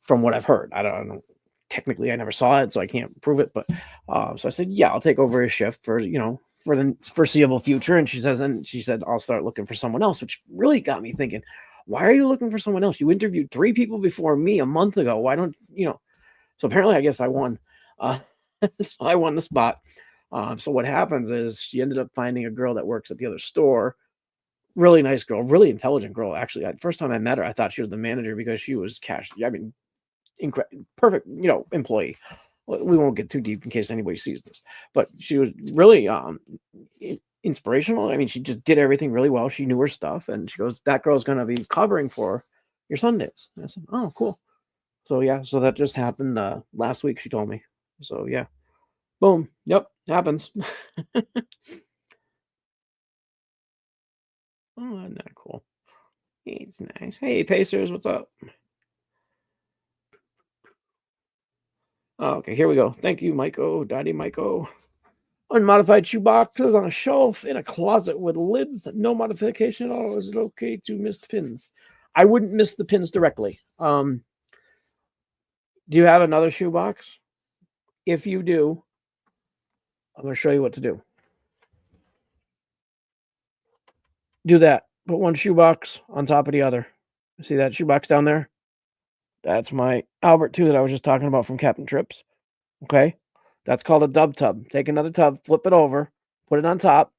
from what I've heard. I don't know. Technically, I never saw it, so I can't prove it. But so I said, yeah, I'll take over his shift for the foreseeable future. And she said, I'll start looking for someone else, which really got me thinking, why are you looking for someone else? You interviewed 3 people before me a month ago. Why don't So apparently, I guess I won. So I won the spot. So what happens is she ended up finding a girl that works at the other store. Really nice girl, really intelligent girl. Actually, the first time I met her, I thought she was the manager because she was cash. I mean, perfect, employee. We won't get too deep in case anybody sees this, but she was really inspirational. I mean, she just did everything really well. She knew her stuff, and she goes, "That girl's going to be covering for your Sundays." And I said, "Oh, cool." So yeah, so that just happened last week. She told me. So yeah, boom. Yep, happens. Oh, isn't that cool? It's nice. Hey, Pacers, what's up? Oh, okay, here we go. Thank you, Myco, Daddy Myco. Unmodified shoe boxes on a shelf in a closet with lids. No modification at all. Is it okay to miss the pins? I wouldn't miss the pins directly. Do you have another shoe box? If you do, I'm going to show you what to do. Do that. Put one shoebox on top of the other. See that shoebox down there? That's my Albert 2 that I was just talking about from Captain Trips. Okay? That's called a dub tub. Take another tub, flip it over, put it on top,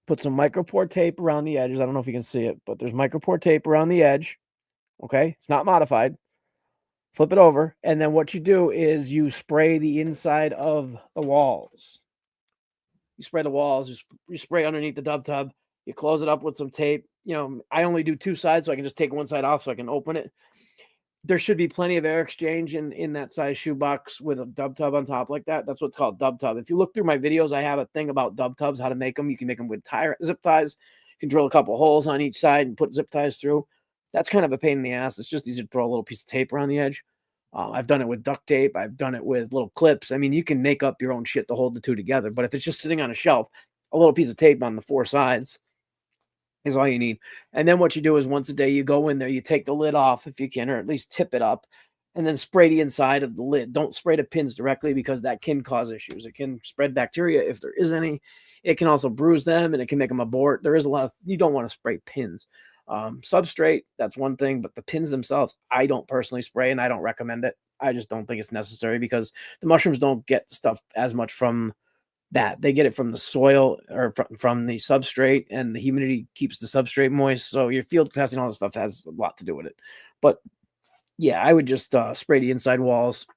put some micropore tape around the edges. I don't know if you can see it, but there's micropore tape around the edge. Okay? It's not modified. Flip it over, and then what you do is you spray the inside of the walls. You spray the walls, you spray underneath the dub tub, you close it up with some tape. I only do 2 sides, so I can just take one side off so I can open it. There should be plenty of air exchange in that size shoebox with a dub tub on top like that. That's what's called dub tub. If you look through my videos, I have a thing about dub tubs, how to make them. You can make them with zip ties. You can drill a couple holes on each side and put zip ties through. That's kind of a pain in the ass. It's just easier to throw a little piece of tape around the edge. I've done it with duct tape. I've done it with little clips. I mean, you can make up your own shit to hold the two together. But if it's just sitting on a shelf, a little piece of tape on the 4 sides is all you need. And then what you do is once a day, you go in there, you take the lid off if you can, or at least tip it up, and then spray the inside of the lid. Don't spray the pins directly because that can cause issues. It can spread bacteria if there is any. It can also bruise them and it can make them abort. There is a lot of, you don't want to spray pins. Substrate, that's one thing, but the pins themselves, I don't personally spray and I don't recommend it. I just don't think it's necessary because the mushrooms don't get stuff as much from that. They get it from the soil or from the substrate, and the humidity keeps the substrate moist. So your field capacity and all this stuff has a lot to do with it. But yeah, I would just spray the inside walls.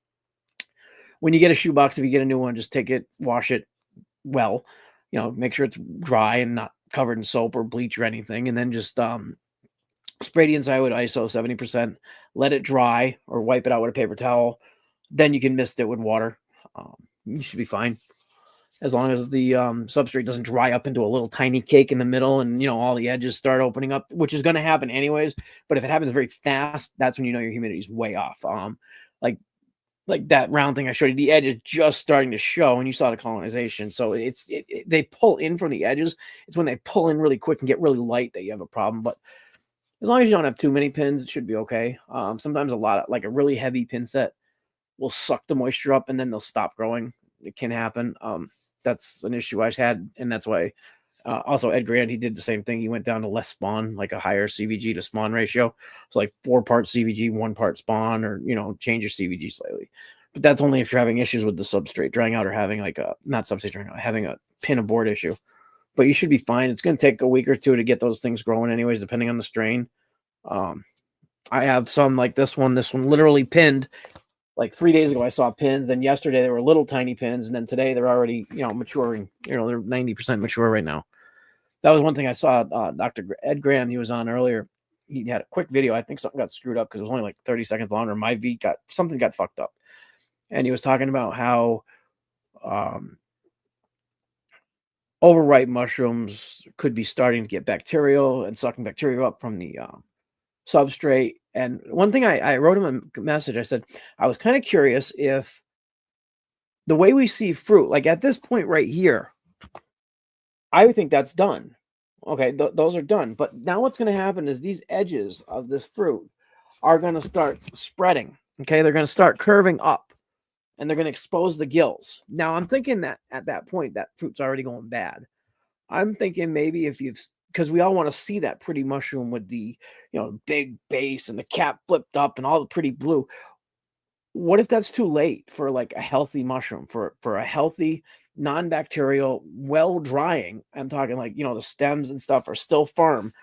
When you get a shoebox, if you get a new one, just take it, wash it well, make sure it's dry and not covered in soap or bleach or anything. And then just spray the inside with ISO 70%, let it dry or wipe it out with a paper towel. then you can mist it with water. You should be fine as long as the substrate doesn't dry up into a little tiny cake in the middle and, you know, all the edges start opening up, which is going to happen anyways. But if it happens very fast, that's when you know your humidity is way off. Like that round thing I showed you, the edge is just starting to show, and you saw the colonization. So they pull in from the edges. It's when they pull in really quick and get really light that you have a problem. But as long as you don't have too many pins, it should be okay. Sometimes like a really heavy pin set will suck the moisture up and then they'll stop growing. It can happen. That's an issue I've had, and that's why. Also, Ed Grant, he did the same thing. He went down to less spawn, like a higher CVG to spawn ratio. So like 4 parts CVG, 1 part spawn, or, you know, change your CVG slightly. But that's only if you're having issues with the substrate drying out or having like not substrate drying out, having a pin aboard issue. But you should be fine. It's going to take a week or two to get those things growing anyways, depending on the strain. I have some like this one literally pinned. Like 3 days ago, I saw pins, and yesterday they were little tiny pins, and then today they're already, you know, maturing. You know, they're 90% mature right now. That was one thing I saw. Dr. Ed Graham, he was on earlier. He had a quick video. I think something got screwed up because it was only like 30 seconds longer. My V got fucked up, and he was talking about how overripe mushrooms could be starting to get bacterial and sucking bacteria up from the substrate. And one thing I wrote him a message. I said I was kind of curious if the way we see fruit, like at this point right here, I would think that's done. Okay, those are done. But now what's going to happen is these edges of this fruit are going to start spreading. Okay, they're going to start curving up, and they're going to expose the gills. Now I'm thinking that at that point that fruit's already going bad. I'm thinking maybe if you've, because we all want to see that pretty mushroom with the, you know, big base and the cap flipped up and all the pretty blue. What if that's too late for like a healthy mushroom, for a healthy, non-bacterial, well drying? I'm talking like, you know, the stems and stuff are still firm.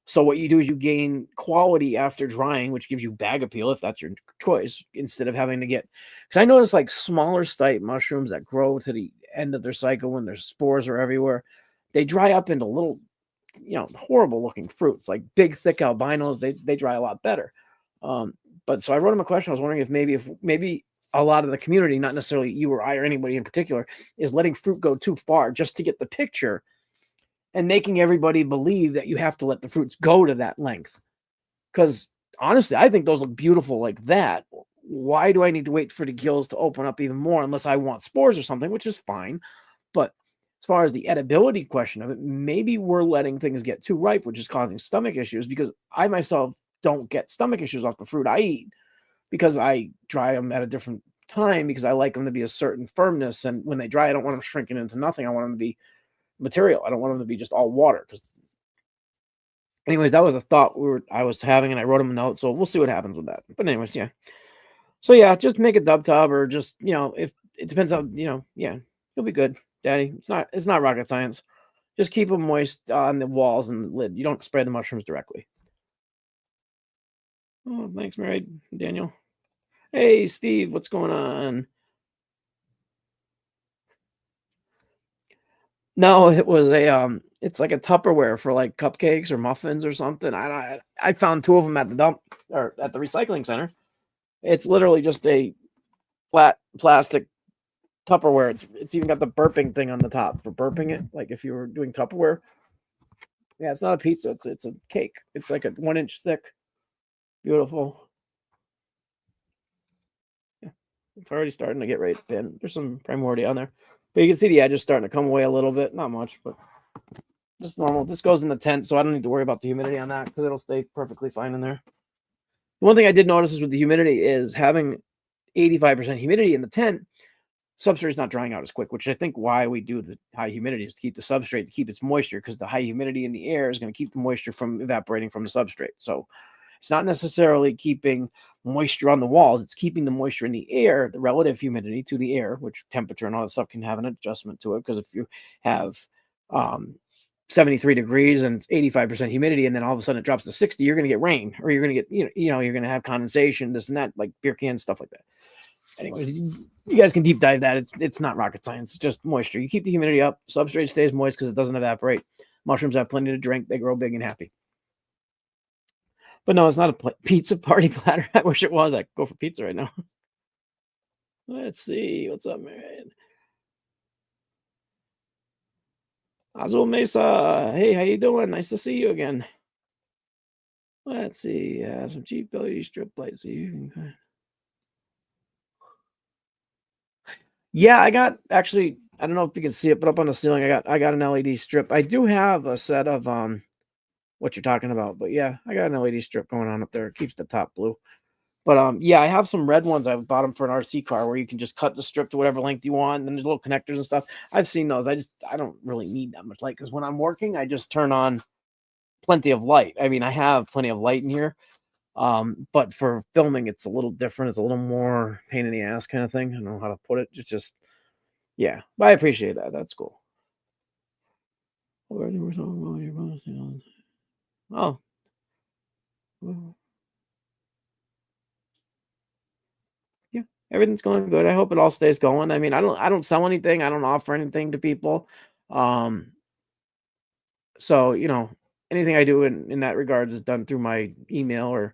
So what you do is you gain quality after drying, which gives you bag appeal if that's your choice, instead of having to get, because I notice like smaller stipe mushrooms that grow to the end of their cycle when their spores are everywhere, they dry up into little, you know, horrible looking fruits. Like big thick albinos, they dry a lot better. But so I wrote him a question. I was wondering if maybe a lot of the community, not necessarily you or I or anybody in particular, is letting fruit go too far just to get the picture and making everybody believe that you have to let the fruits go to that length. Because honestly, I think those look beautiful like that. Why do I need to wait for the gills to open up even more unless I want spores or something, which is fine. But as far as the edibility question of it, maybe we're letting things get too ripe, which is causing stomach issues, because I myself don't get stomach issues off the fruit I eat because I dry them at a different time because I like them to be a certain firmness. And when they dry, I don't want them shrinking into nothing. I want them to be material. I don't want them to be just all water. Because, anyways, that was a thought I was having, and I wrote him a note. So we'll see what happens with that. But anyways, yeah. So yeah, just make a dub tub, or just, you know, if it depends on, you know, yeah, you'll be good, Daddy. It's not rocket science. Just keep them moist on the walls and the lid. You don't spray the mushrooms directly. Oh, thanks, Mary Daniel. Hey, Steve, what's going on? No, it was it's like a Tupperware for like cupcakes or muffins or something. I found 2 of them at the dump or at the recycling center. It's literally just a flat plastic Tupperware. It's even got the burping thing on the top for burping it. Like if you were doing Tupperware. Yeah, it's not a pizza. It's a cake. It's like a 1 inch thick. Beautiful. Yeah, it's already starting to get ready to pin. There's some primordia on there, but you can see the edges starting to come away a little bit. Not much, but just normal. This goes in the tent, so I don't need to worry about the humidity on that because it'll stay perfectly fine in there. The one thing I did notice is with the humidity is having 85% humidity in the tent, substrate is not drying out as quick, which I think why we do the high humidity is to keep the substrate, to keep its moisture, because the high humidity in the air is going to keep the moisture from evaporating from the substrate. So it's not necessarily keeping moisture on the walls. It's keeping the moisture in the air, the relative humidity to the air, which temperature and all that stuff can have an adjustment to it. Because if you have 73 degrees and it's 85% humidity, and then all of a sudden it drops to 60, you're going to get rain, or you're going to get, you're going to have condensation, this and that, like beer cans, stuff like that. Anyways, you guys can deep dive that. It's not rocket science. It's just moisture. You keep the humidity up, substrate stays moist because it doesn't evaporate. Mushrooms have plenty to drink. They grow big and happy. But no, it's not a pizza party platter. I wish it was. I'd go for pizza right now. Let's see. What's up, man? Azul Mesa. Hey, how you doing? Nice to see you again. Let's see. Some cheap LED strip lights. So you can... Yeah, I got actually. I don't know if you can see it, but up on the ceiling, I got an LED strip. I do have a set of what you're talking about, but yeah, I got an LED strip going on up there. It keeps the top blue. But yeah, I have some red ones. I bought them for an RC car where you can just cut the strip to whatever length you want, and then there's little connectors and stuff. I've seen those. I don't really need that much light because when I'm working, I just turn on plenty of light. I mean, I have plenty of light in here. But for filming, it's a little different. It's a little more pain in the ass kind of thing. I don't know how to put it. It's just yeah, but I appreciate that. That's cool. Oh. Yeah, everything's going good. I hope it all stays going. I mean, I don't sell anything. I don't offer anything to people. Um, so anything I do in that regard is done through my email or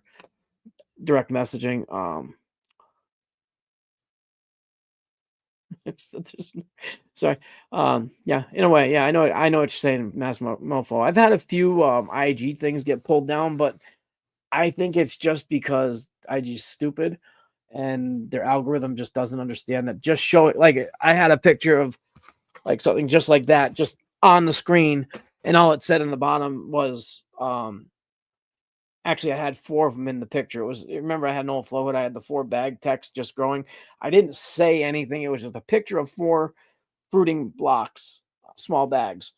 direct messaging. Sorry. Yeah, in a way, yeah, I know what you're saying, Mass Mofo. I've had a few IG things get pulled down, but I think it's just because IG's stupid and their algorithm just doesn't understand that. Just show it. Like I had a picture of like something just like that, just on the screen, and all it said in the bottom was actually I had 4 of them in the picture. It was, remember, I had no flow, I had the 4 bag text just growing. I didn't say anything. It was just a picture of 4 fruiting blocks, small bags,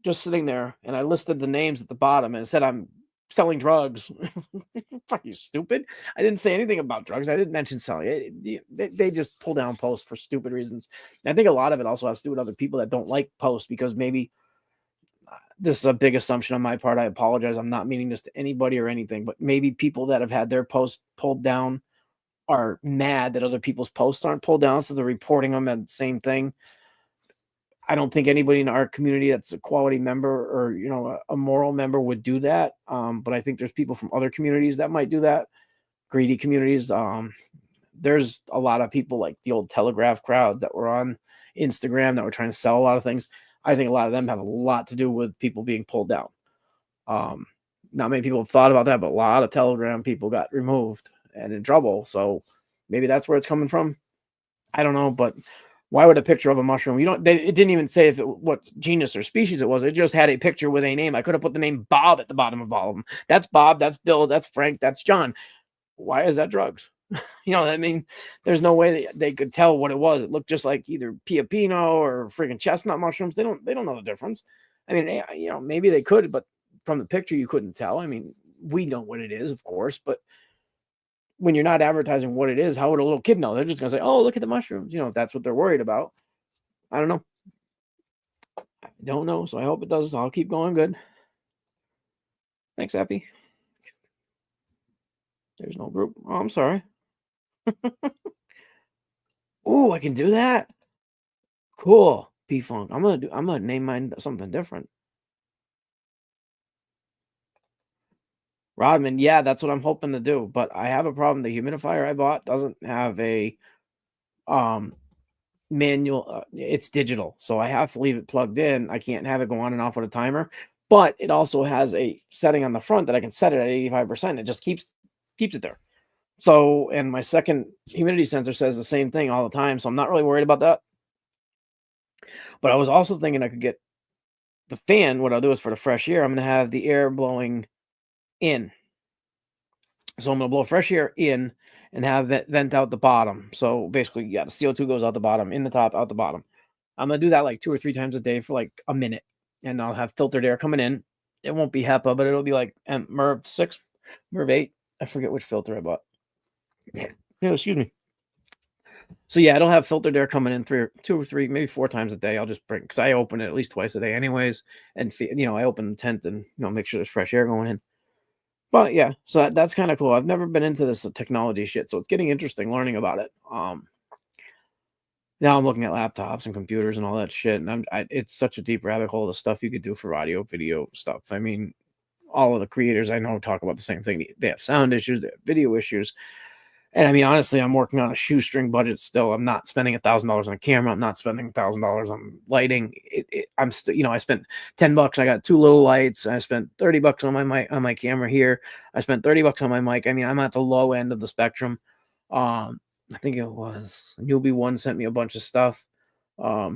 just sitting there, and I listed the names at the bottom, and it said I'm selling drugs. Fuck you, stupid. I didn't say anything about drugs. I didn't mention selling it. They just pull down posts for stupid reasons. And I think a lot of it also has to do with other people that don't like posts because maybe this is a big assumption on my part. I apologize. I'm not meaning this to anybody or anything, but maybe people that have had their posts pulled down are mad that other people's posts aren't pulled down, so they're reporting them at the same thing. I don't think anybody in our community that's a quality member or a moral member would do that. But I think there's people from other communities that might do that. Greedy communities. There's a lot of people like the old Telegraph crowd that were on Instagram that were trying to sell a lot of things. I think a lot of them have a lot to do with people being pulled down. Not many people have thought about that, but a lot of Telegram people got removed and in trouble. So maybe that's where it's coming from. I don't know, but why would a picture of a mushroom? It didn't even say what genus or species it was. It just had a picture with a name. I could have put the name Bob at the bottom of all of them. That's Bob, that's Bill, that's Frank, that's John. Why is that drugs? I mean, there's no way they could tell what it was. It looked just like either Piapino or freaking chestnut mushrooms. They don't know the difference. I mean, maybe they could, but from the picture you couldn't tell. I mean, we know what it is, of course, but when you're not advertising what it is, how would a little kid know? They're just gonna say, "Oh, look at the mushrooms." If that's what they're worried about. I don't know. I don't know. So I hope it does. I'll keep going good. Thanks, Happy. There's no group. Oh, I'm sorry. Oh, I can do that. Cool. P-Funk. I'm gonna name mine something different. Rodman, yeah, that's what I'm hoping to do. But I have a problem. The humidifier I bought doesn't have a manual. It's digital, so I have to leave it plugged in. I can't have it go on and off with a timer. But it also has a setting on the front that I can set it at 85%. It just keeps it there. So, and my second humidity sensor says the same thing all the time. So I'm not really worried about that. But I was also thinking I could get the fan. What I'll do is for the fresh air, I'm going to have the air blowing in. So I'm going to blow fresh air in and have that vent out the bottom. So basically, yeah, the CO2 goes out the bottom, in the top, out the bottom. I'm going to do that like 2 or 3 times a day for like a minute. And I'll have filtered air coming in. It won't be HEPA, but it'll be like MERV 6, MERV 8. I forget which filter I bought. Yeah, excuse me. So yeah, it'll have filtered air coming in 2 or 3, maybe 4 times a day. I'll just bring, because I open it at least twice a day anyways. And I open the tent and make sure there's fresh air going in. But yeah, so that's kind of cool. I've never been into this technology shit, so it's getting interesting learning about it. Now I'm looking at laptops and computers and all that shit, and it's such a deep rabbit hole of stuff you could do for audio, video stuff. I mean, all of the creators I know talk about the same thing. They have sound issues, they have video issues. And I mean, honestly, I'm working on a shoestring budget still. I'm not spending $1,000 on a camera. I'm not spending $1,000 on lighting. I'm still, I spent $10. I got 2 little lights. I spent $30 on my mic, on my camera here. I spent $30 on my mic. I mean, I'm at the low end of the spectrum. I think it was Newbie One sent me a bunch of stuff. Yeah,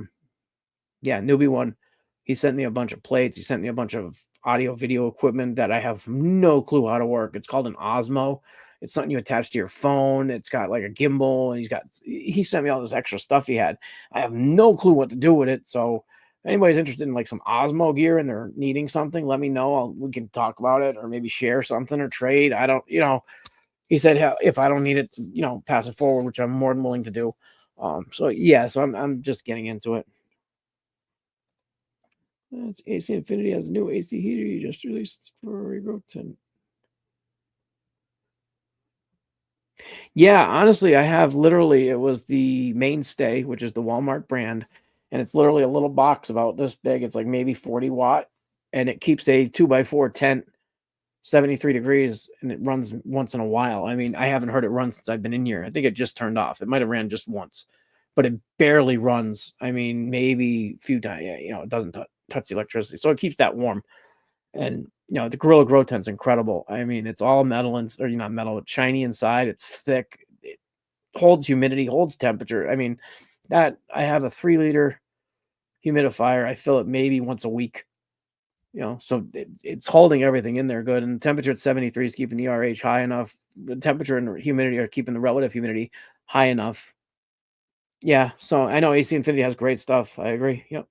Newbie One. He sent me a bunch of plates. He sent me a bunch of audio video equipment that I have no clue how to work. It's called an Osmo. It's something you attach to your phone. It's got like a gimbal, and he sent me all this extra stuff he had. I have no clue what to do with it. So if anybody's interested in like some Osmo gear and they're needing something, let me know. We can talk about it or maybe share something or trade. I don't, he said if I don't need it, pass it forward, which I'm more than willing to do. So yeah, so I'm just getting into it. That's AC Infinity has a new AC heater you just released for Regrowth 10. Yeah, honestly, I have literally, it was the Mainstay, which is the Walmart brand, and it's literally a little box about this big. It's like maybe 40 watt, and it keeps a 2x4 tent 73 degrees, and it runs once in a while. I mean, I haven't heard it run since I've been in here. I think it just turned off. It might have ran just once, but it barely runs. I mean, maybe a few times. Yeah, it doesn't touch the electricity, so it keeps that warm. And the Gorilla Grow tent's incredible. I mean, it's all metal or not metal, it's shiny inside. It's thick. It holds humidity, holds temperature. I mean, that I have a 3-liter humidifier. I fill it maybe once a week. So it's holding everything in there good. And the temperature at 73 is keeping the RH high enough. The temperature and humidity are keeping the relative humidity high enough. Yeah. So I know AC Infinity has great stuff. I agree. Yep.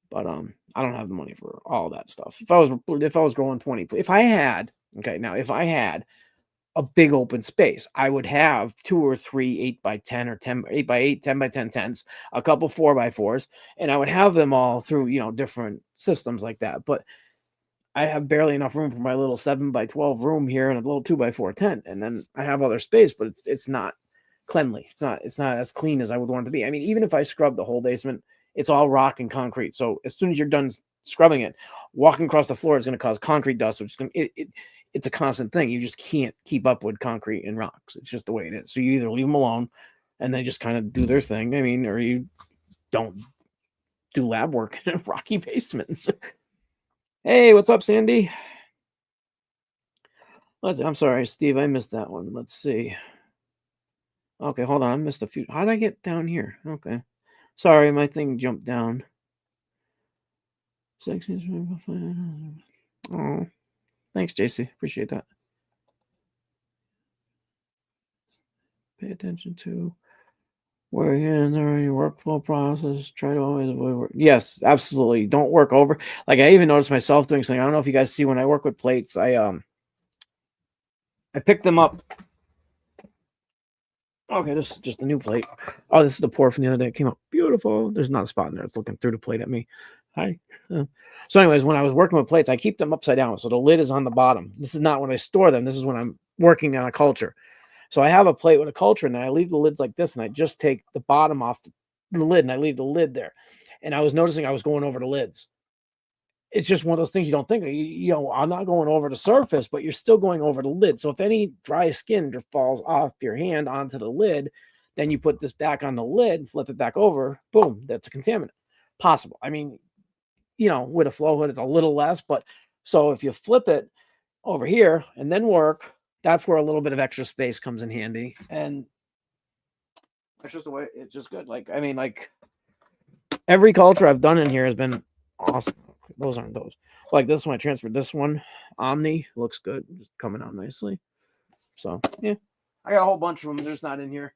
But I don't have the money for all that stuff. If I was growing 20, if I had a big open space, I would have 2 or 3 8x10 or 8x8, 10x10 tents, a couple 4x4s, and I would have them all through, different systems like that. But I have barely enough room for my little 7x12 room here and a little 2x4 tent. And then I have other space, but it's not cleanly. It's not as clean as I would want it to be. I mean, even if I scrub the whole basement, it's all rock and concrete. So as soon as you're done scrubbing it, walking across the floor is going to cause concrete dust, which it's a constant thing. You just can't keep up with concrete and rocks. It's just the way it is. So you either leave them alone and they just kind of do their thing. I mean, or you don't do lab work in a rocky basement. Hey, what's up, Sandy? I'm sorry, Steve. I missed that one. Let's see. Okay, hold on. I missed a few. How did I get down here? Okay. Sorry, my thing jumped down. Oh, thanks, JC. Appreciate that. Pay attention to where you're in your workflow process. Try to always avoid work. Yes, absolutely. Don't work over. Like I even noticed myself doing something. I don't know if you guys see when I work with plates. I pick them up. Okay, this is just a new plate. Oh, this is the pour from the other day. It came out beautiful. There's not a spot in there. It's looking through the plate at me. Hi. So anyways, when I was working with plates, I keep them upside down. So the lid is on the bottom. This is not when I store them. This is when I'm working on a culture. So I have a plate with a culture and I leave the lids like this and I just take the bottom off the lid and I leave the lid there. And I was noticing I was going over the lids. It's just one of those things you don't think of. I'm not going over the surface, but you're still going over the lid. So if any dry skin falls off your hand onto the lid, then you put this back on the lid, flip it back over, boom, that's a contaminant. Possible. I mean, with a flow hood, it's a little less, but so if you flip it over here and then work, that's where a little bit of extra space comes in handy. And that's just the way it's just good. Like every culture I've done in here has been awesome. Those aren't those. Like this one, I transferred this one. Omni looks good. Just coming out nicely. So yeah, I got a whole bunch of them. They're just not in here.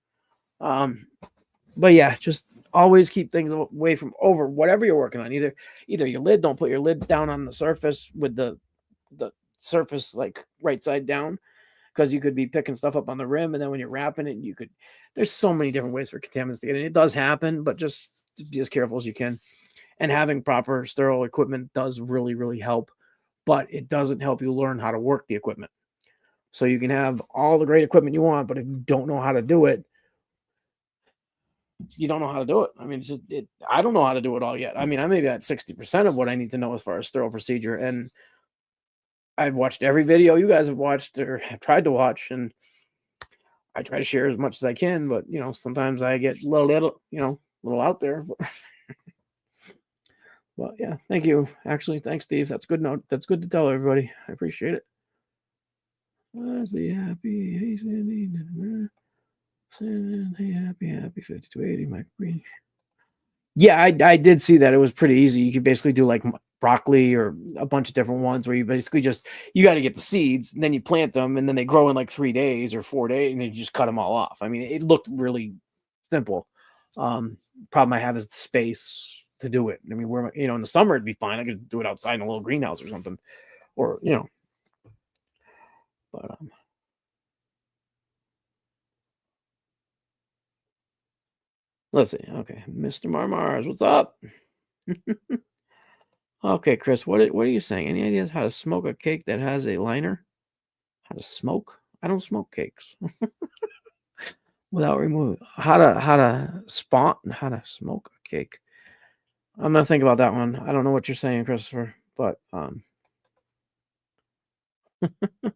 But yeah, just always keep things away from over whatever you're working on. Either your lid, don't put your lid down on the surface with the surface like right side down, because you could be picking stuff up on the rim, and then when you're wrapping it, there's so many different ways for contaminants to get in. It does happen, but just be as careful as you can. And having proper sterile equipment does really, really help, but it doesn't help you learn how to work the equipment. So you can have all the great equipment you want, but if you don't know how to do it, you don't know how to do it. I mean, I don't know how to do it all yet. I mean, I maybe at 60% of what I need to know as far as sterile procedure. And I've watched every video you guys have watched or have tried to watch, and I try to share as much as I can, but sometimes I get a little out there. But yeah, thank you. Actually, thanks, Steve. That's good note. That's good to tell everybody. I appreciate it. Leslie, happy. Hey, Sandy. Hey, happy 5280. Mike Green. Yeah, I did see that. It was pretty easy. You could basically do like broccoli or a bunch of different ones where you basically you got to get the seeds, and then you plant them, and then they grow in like 3 days or 4 days, and then you just cut them all off. I mean, it looked really simple. Problem I have is the space to do it. I mean, where in the summer it'd be fine. I could do it outside in a little greenhouse or something, or But let's see. Okay, Mr. Marmars, what's up? Okay, Chris, what are you saying? Any ideas how to smoke a cake that has a liner? How to smoke? I don't smoke cakes without removing. How to smoke a cake? I'm gonna think about that one. I don't know what you're saying, Christopher, but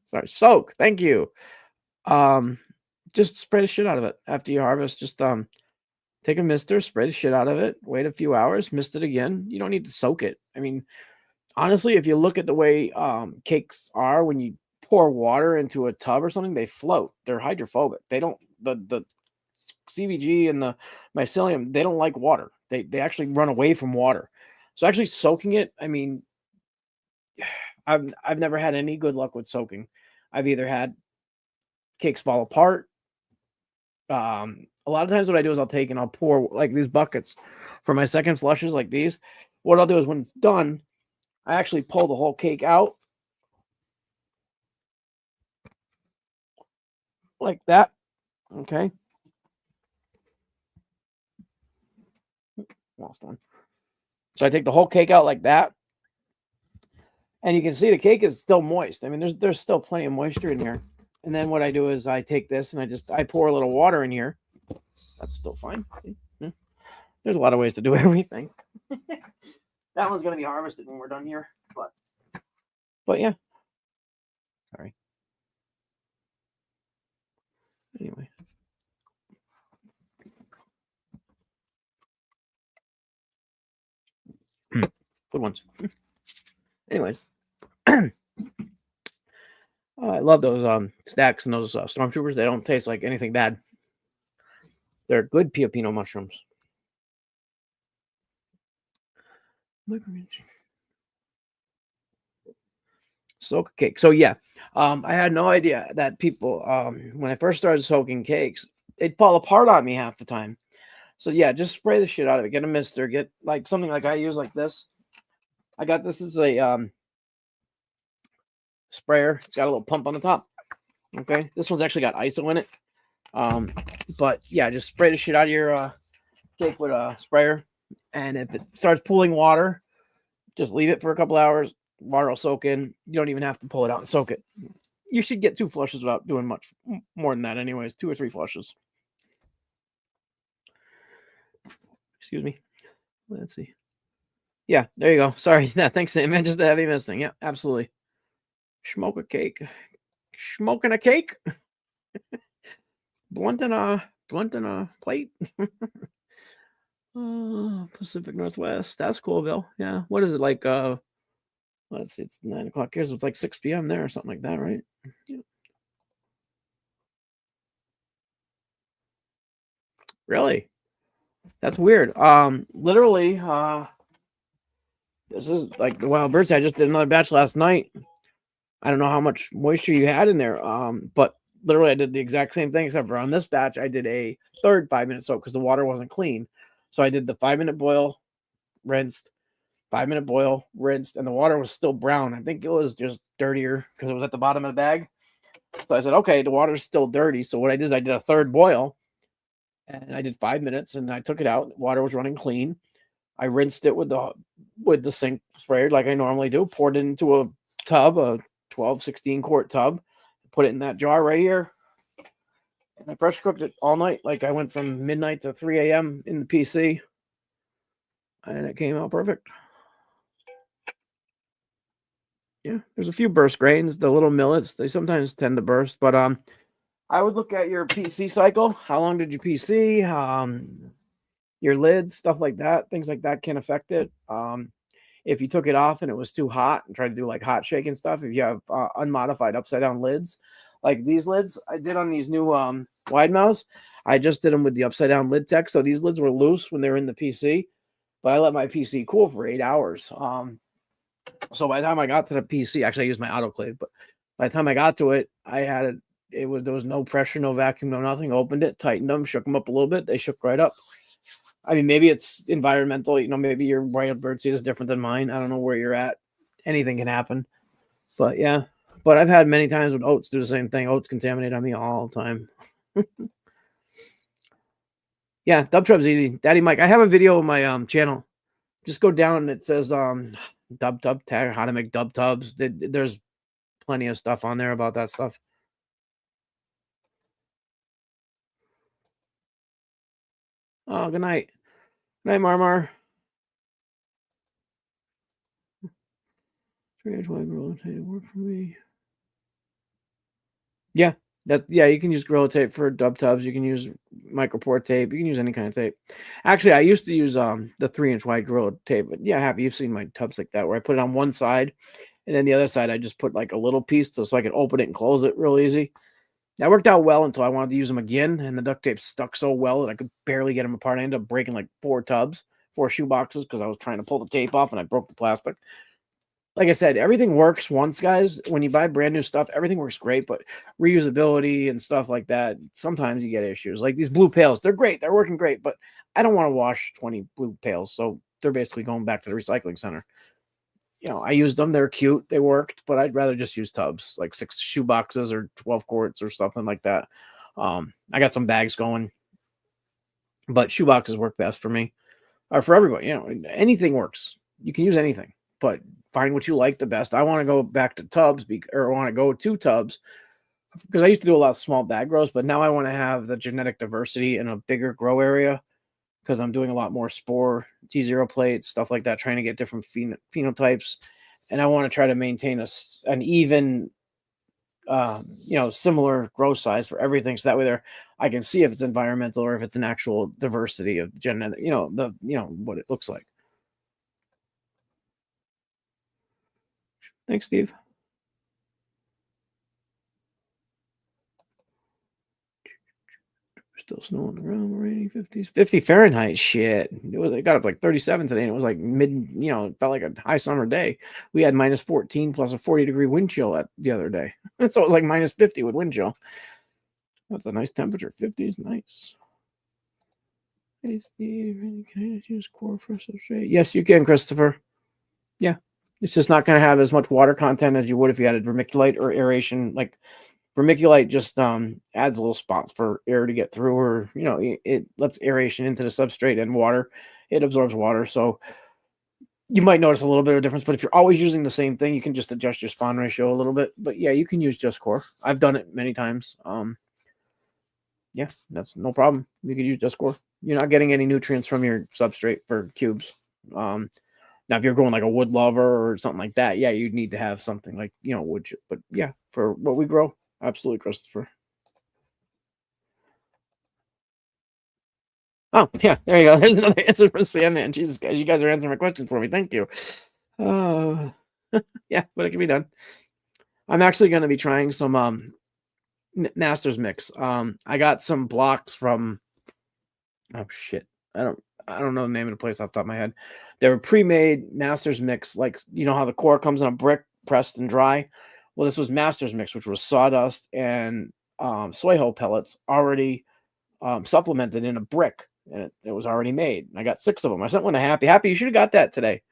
sorry, soak. Thank you. Just spray the shit out of it after you harvest. Just take a mister, spray the shit out of it, wait a few hours, mist it again. You don't need to soak it. I mean, honestly, if you look at the way cakes are, when you pour water into a tub or something, they float. They're hydrophobic. They don't the CVG and the mycelium, they don't like water. They actually run away from water. So actually soaking it, I mean, I've never had any good luck with soaking. I've either had cakes fall apart. A lot of times what I do is I'll take and I'll pour like these buckets for my second flushes like these. What I'll do is when it's done, I actually pull the whole cake out like that. Okay. Lost one. So I take the whole cake out like that. And you can see the cake is still moist. I mean, there's still plenty of moisture in here. And then what I do is I take this and I pour a little water in here. That's still fine. Yeah. There's a lot of ways to do everything. That one's going to be harvested when we're done here. But yeah. Sorry. Anyway. Good ones. Anyways. I love those stacks and those stormtroopers. They don't taste like anything bad. They're good pioppino mushrooms. Soak cake. So yeah, I had no idea that people when I first started soaking cakes, they'd fall apart on me half the time. So yeah, just spray the shit out of it. Get a mister. Get like something like I use like this. I got this as a sprayer. It's got a little pump on the top. Okay, this one's actually got ISO in it. But yeah, just spray the shit out of your cake with a sprayer, and if it starts pooling water, just leave it for a couple hours. Water will soak in. You don't even have to pull it out and soak it. You should get 2 flushes without doing much more than that, anyways. 2 or 3 flushes. Excuse me. Let's see. Yeah, there you go. Sorry. Yeah, thanks, Sam. Man, just a heavy missing. Yeah, absolutely. Smoke a cake. Smoking a cake. Blunt in a plate. Pacific Northwest. That's cool, Bill. Yeah. What is it like? Let's see. It's 9 o'clock here, so it's like 6 p.m. there or something like that, right? Yeah. Really? That's weird. Literally, this is like the wild birds. I just did another batch last night. I don't know how much moisture you had in there. But literally I did the exact same thing, except for on this batch, I did a third 5-minute soak because the water wasn't clean. So I did the 5-minute boil, rinsed, 5-minute boil, rinsed, and the water was still brown. I think it was just dirtier because it was at the bottom of the bag. So I said, okay, the water's still dirty. So what I did is I did a third boil. And I did 5 minutes and I took it out. Water was running clean. I rinsed it with the sink sprayer like I normally do, poured it into a tub, a 12, 16 quart tub, put it in that jar right here. And I pressure cooked it all night. Like I went from midnight to 3 a.m. in the PC. And it came out perfect. Yeah, there's a few burst grains, the little millets. They sometimes tend to burst, but I would look at your PC cycle. How long did your PC? Your lids, stuff like that. Things like that can affect it. If you took it off and it was too hot and tried to do like hot shake and stuff, if you have unmodified upside down lids, like these lids I did on these new wide mouths, I just did them with the upside down lid tech. So these lids were loose when they were in the PC, but I let my PC cool for 8 hours. So by the time I got to the PC, actually I used my autoclave, but by the time I got to it, I had it. There was no pressure, no vacuum, no nothing. Opened it, tightened them, shook them up a little bit. They shook right up. I mean, maybe it's environmental. Maybe your wild bird seed is different than mine. I don't know where you're at. Anything can happen. But yeah. But I've had many times when oats do the same thing. Oats contaminate on me all the time. Yeah, dub trub's easy. Daddy Mike, I have a video on my channel. Just go down and it says dub tub tag, how to make dub tubs. There's plenty of stuff on there about that stuff. Oh, good night. Good night, Marmar. 3-inch wide rotate work for me. Yeah, you can use Gorilla Tape for dub tubs. You can use micropore tape. You can use any kind of tape. Actually, I used to use the 3-inch wide Gorilla Tape, but yeah, Happy, you've seen my tubs like that where I put it on one side and then the other side I just put like a little piece so I could open it and close it real easy. That worked out well until I wanted to use them again, and the duct tape stuck so well that I could barely get them apart. I ended up breaking like 4 shoe boxes because I was trying to pull the tape off and I broke the plastic. Like I said, everything works once, guys. When you buy brand new stuff, everything works great, but reusability and stuff like that, sometimes you get issues. Like these blue pails, they're great. They're working great, but I don't want to wash 20 blue pails, so they're basically going back to the recycling center. I used them. They're cute. They worked, but I'd rather just use tubs, like 6 shoe boxes or 12 quarts or something like that. I got some bags going, but shoe boxes work best for me or for everybody. Anything works. You can use anything, but find what you like the best. I want to go back to tubs or want to go to tubs because I used to do a lot of small bag grows, but now I want to have the genetic diversity in a bigger grow area because I'm doing a lot more spore, T0 plates, stuff like that, trying to get different phenotypes. And I want to try to maintain an even, similar grow size for everything. So that way I can see if it's environmental or if it's an actual diversity of genetic, what it looks like. Thanks, Steve. Still snow on the ground, rainy 50s. 50 Fahrenheit, shit. It got up like 37 today, and it was like it felt like a high summer day. We had minus 14 plus a 40-degree wind chill the other day. So it was like minus 50 with wind chill. That's a nice temperature. 50 is nice. Hey, Steve, can I just use core for substrate? Yes, you can, Christopher. Yeah. It's just not going to have as much water content as you would if you had a vermiculite or aeration. Like vermiculite just adds little spots for air to get through, or it lets aeration into the substrate and water. It absorbs water, so you might notice a little bit of difference. But if you're always using the same thing, you can just adjust your spawn ratio a little bit. But yeah, you can use just core. I've done it many times. Yeah, that's no problem. You can use just core. You're not getting any nutrients from your substrate for cubes. Now, if you're growing like a wood lover or something like that, yeah, you'd need to have something like, wood chip. But yeah, for what we grow, absolutely, Christopher. Oh, yeah, there you go. There's another answer from Sandman. Jesus, guys, you guys are answering my question for me. Thank you. Yeah, but it can be done. I'm actually going to be trying some Masters mix. I got some blocks from, oh shit, I don't know the name of the place off the top of my head. They were pre-made Masters mix, like how the core comes in a brick, pressed and dry. Well, this was Masters mix, which was sawdust and soy hull pellets already supplemented in a brick, and it was already made. I got 6 of them. I sent one to Happy. Happy, you should have got that today.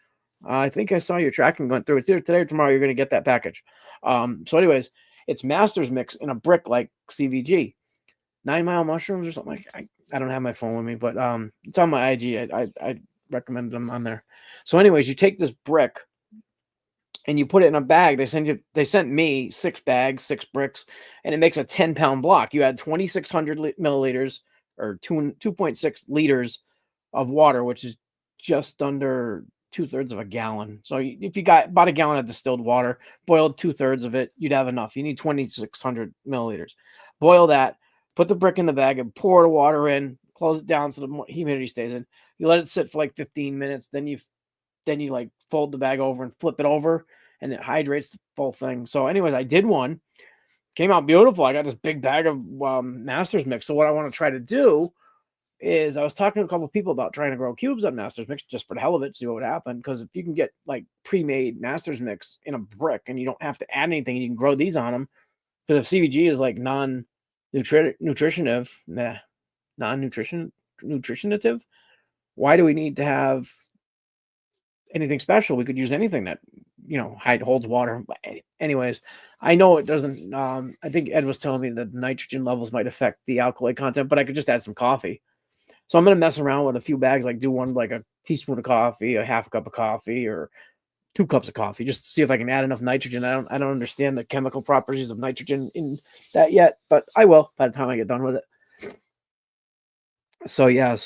I think I saw your tracking went through. It's either today or tomorrow. You're going to get that package. So, anyways, it's Masters mix in a brick like CVG. 9 Mile mushrooms or something like. I don't have my phone with me, but it's on my IG. I recommend them on there. So, anyways, you take this brick and you put it in a bag. They sent me 6 bags, 6 bricks, and it makes a 10-pound block. You add 2,600 milliliters or 2.6 liters of water, which is just under 2/3 of a gallon. So if you got about a gallon of distilled water, boiled 2/3 of it, you'd have enough. You need 2,600 milliliters. Boil that, put the brick in the bag and pour the water in, close it down so the humidity stays in. You let it sit for like 15 minutes. Then you like fold the bag over and flip it over, and it hydrates the full thing. So anyways, I did one, came out beautiful. I got this big bag of Masters Mix. So what I want to try to do is I was talking to a couple of people about trying to grow cubes on Masters Mix just for the hell of it, see what would happen. Because if you can get like pre-made Masters Mix in a brick and you don't have to add anything, you can grow these on them. Because if CBG is like non-nutritionative, why do we need to have anything special? We could use anything that holds water. But anyways, I know it doesn't. I think Ed was telling me that nitrogen levels might affect the alkali content, but I could just add some coffee. So I'm gonna mess around with a few bags, like do one like a teaspoon of coffee, a half a cup of coffee, or 2 cups of coffee, just to see if I can add enough nitrogen. I don't understand the chemical properties of nitrogen in that yet, but I will by the time I get done with it. So yeah,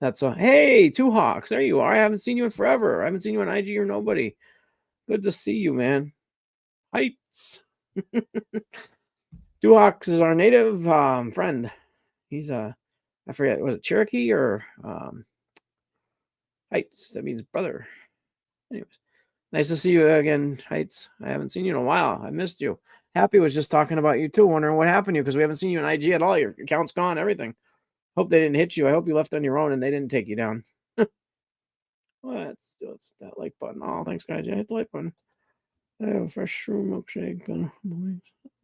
that's hey, Two Hawks, there you are. I haven't seen you in forever. I haven't seen you on IG or nobody. Good to see you, man. Heights. Two Hawks is our native friend. He's I forget, was it Cherokee or Heights? That means brother. Anyways, nice to see you again, Heights. I haven't seen you in a while. I missed you. Happy was just talking about you too, wondering what happened to you because we haven't seen you in IG at all. Your account's gone, everything. Hope they didn't hit you. I hope you left on your own and they didn't take you down. Let's that like button. Oh, thanks, guys. Yeah, hit the like button. I have a fresh shroom milkshake.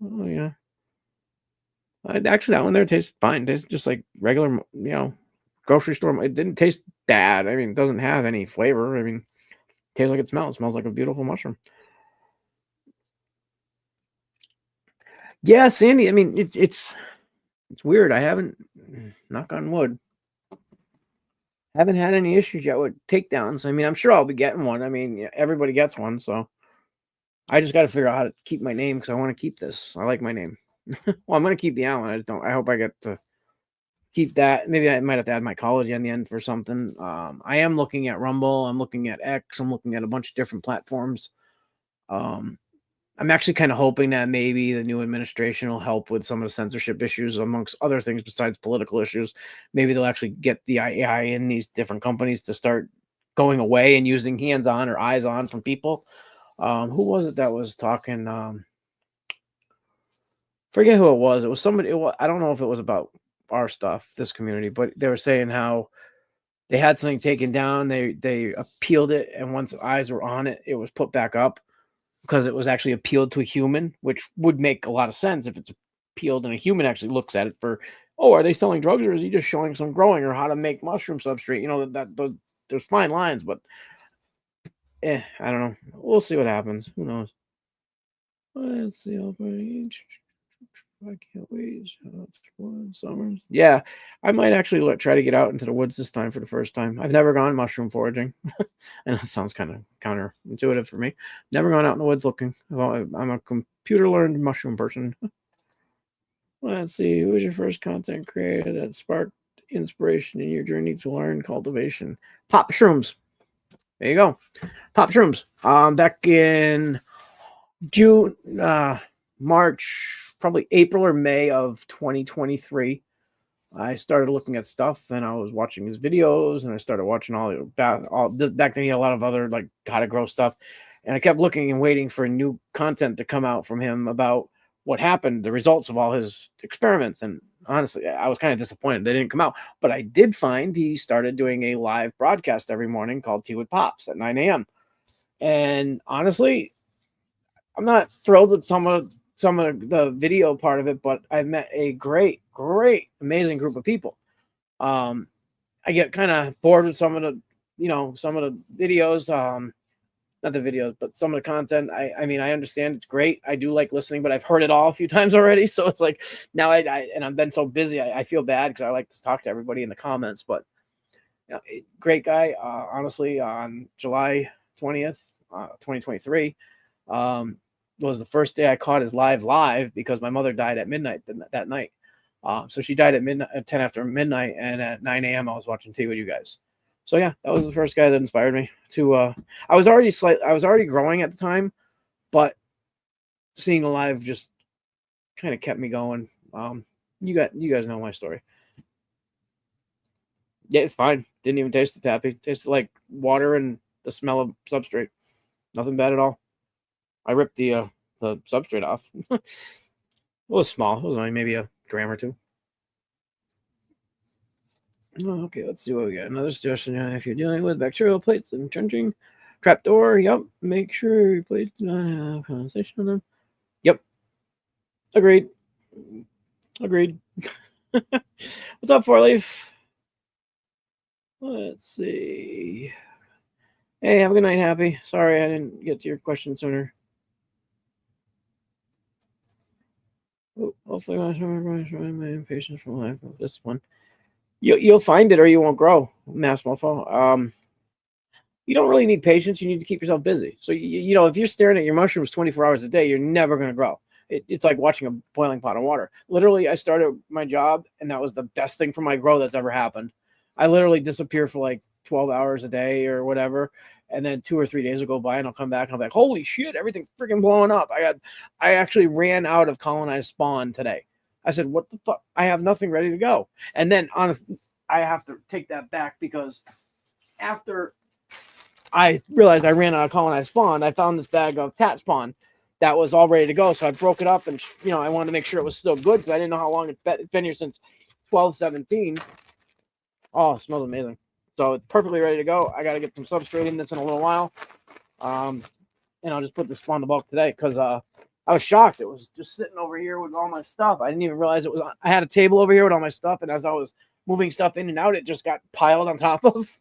Oh, yeah. Actually, that one there tastes fine. It tastes just like regular, grocery store. It didn't taste bad. I mean, it doesn't have any flavor. I mean, it tastes like it smells. It smells like a beautiful mushroom. Yeah, Sandy. I mean, it's weird. I haven't, knock on wood, haven't had any issues yet with takedowns. I mean, I'm sure I'll be getting one. I mean, everybody gets one, so I just got to figure out how to keep my name because I want to keep this. I like my name. Well, I'm going to keep the Allen. I hope I get to keep that. Maybe I might have to add mycology on the end for something. I am looking at Rumble. I'm looking at X. I'm looking at a bunch of different platforms. I'm actually kind of hoping that maybe the new administration will help with some of the censorship issues, amongst other things besides political issues. Maybe they'll actually get the AI in these different companies to start going away and using hands-on or eyes-on from people. Who was it that was talking? Forget who it was. It was somebody. I don't know if it was about our stuff, this community, but they were saying how they had something taken down. They appealed it, and once eyes were on it, it was put back up because it was actually appealed to a human, which would make a lot of sense if it's appealed and a human actually looks at it for, oh, are they selling drugs or is he just showing some growing or how to make mushroom substrate? There's fine lines, but I don't know. We'll see what happens. Who knows? Let's see. I can't wait. Summers. Yeah, I might actually try to get out into the woods this time for the first time. I've never gone mushroom foraging. And that sounds kind of counterintuitive for me. Never gone out in the woods looking. I'm a computer learned mushroom person. Let's see. Who was your first content creator that sparked inspiration in your journey to learn cultivation? Pop Shrooms. There you go. Pop Shrooms. Back in June, March, probably April or May of 2023, I started looking at stuff and I was watching his videos and I started watching all this. Back then he had a lot of other like how to grow stuff. And I kept looking and waiting for new content to come out from him about what happened, the results of all his experiments. And honestly, I was kind of disappointed they didn't come out. But I did find he started doing a live broadcast every morning called Tea with Pops at 9 a.m. And honestly, I'm not thrilled with some of the video part of it, but I've met a great, amazing group of people. I get kind of bored with some of the videos, not the videos, but some of the content. I mean, I understand it's great. I do like listening, but I've heard it all a few times already. So it's like now and I've been so busy. I feel bad because I like to talk to everybody in the comments, but great guy. Honestly, on July 20th, 2023, was the first day I caught his live because my mother died at midnight that night. So she died at midnight, at 10 after midnight, and at 9 a.m. I was watching tea with you guys. So yeah, that was the first guy that inspired me to. I was already growing at the time, but seeing a live just kind of kept me going. You guys know my story. Yeah, it's fine. Didn't even taste it tappy. Tasted like water and the smell of substrate. Nothing bad at all. I ripped the substrate off. It was small. It was only maybe a gram or two. Oh, okay, let's see what we got. Another suggestion: if you're dealing with bacterial plates and trenching, trapdoor. Yep. Make sure your plates do not have condensation on them. Yep. Agreed. Agreed. What's up, Four Leaf? Let's see. Hey, have a good night, Happy. Sorry I didn't get to your question sooner. Oh, hopefully, my impatience from lack of discipline. You'll find it, or you won't grow, mass mofo. You don't really need patience. You need to keep yourself busy. So you know, if you're staring at your mushrooms 24 hours a day, you're never going to grow. It's like watching a boiling pot of water. Literally, I started my job, and that was the best thing for my growth that's ever happened. I literally disappear for like 12 hours a day or whatever, and then 2 or 3 days will go by, and I'll come back, and I'm like, holy shit, everything's freaking blowing up. I actually ran out of colonized spawn today. I said, what the fuck? I have nothing ready to go. And then honestly, I have to take that back, because after I realized I ran out of colonized spawn, I found this bag of tat spawn that was all ready to go. So I broke it up, and I wanted to make sure it was still good, because I didn't know how long it's been here since 12/17. Oh, it smells amazing. So it's perfectly ready to go. I got to get some substrate in this in a little while. And I'll just put the spawn to bulk today, because I was shocked. It was just sitting over here with all my stuff. I didn't even realize it was on. I had a table over here with all my stuff, and as I was moving stuff in and out, it just got piled on top of.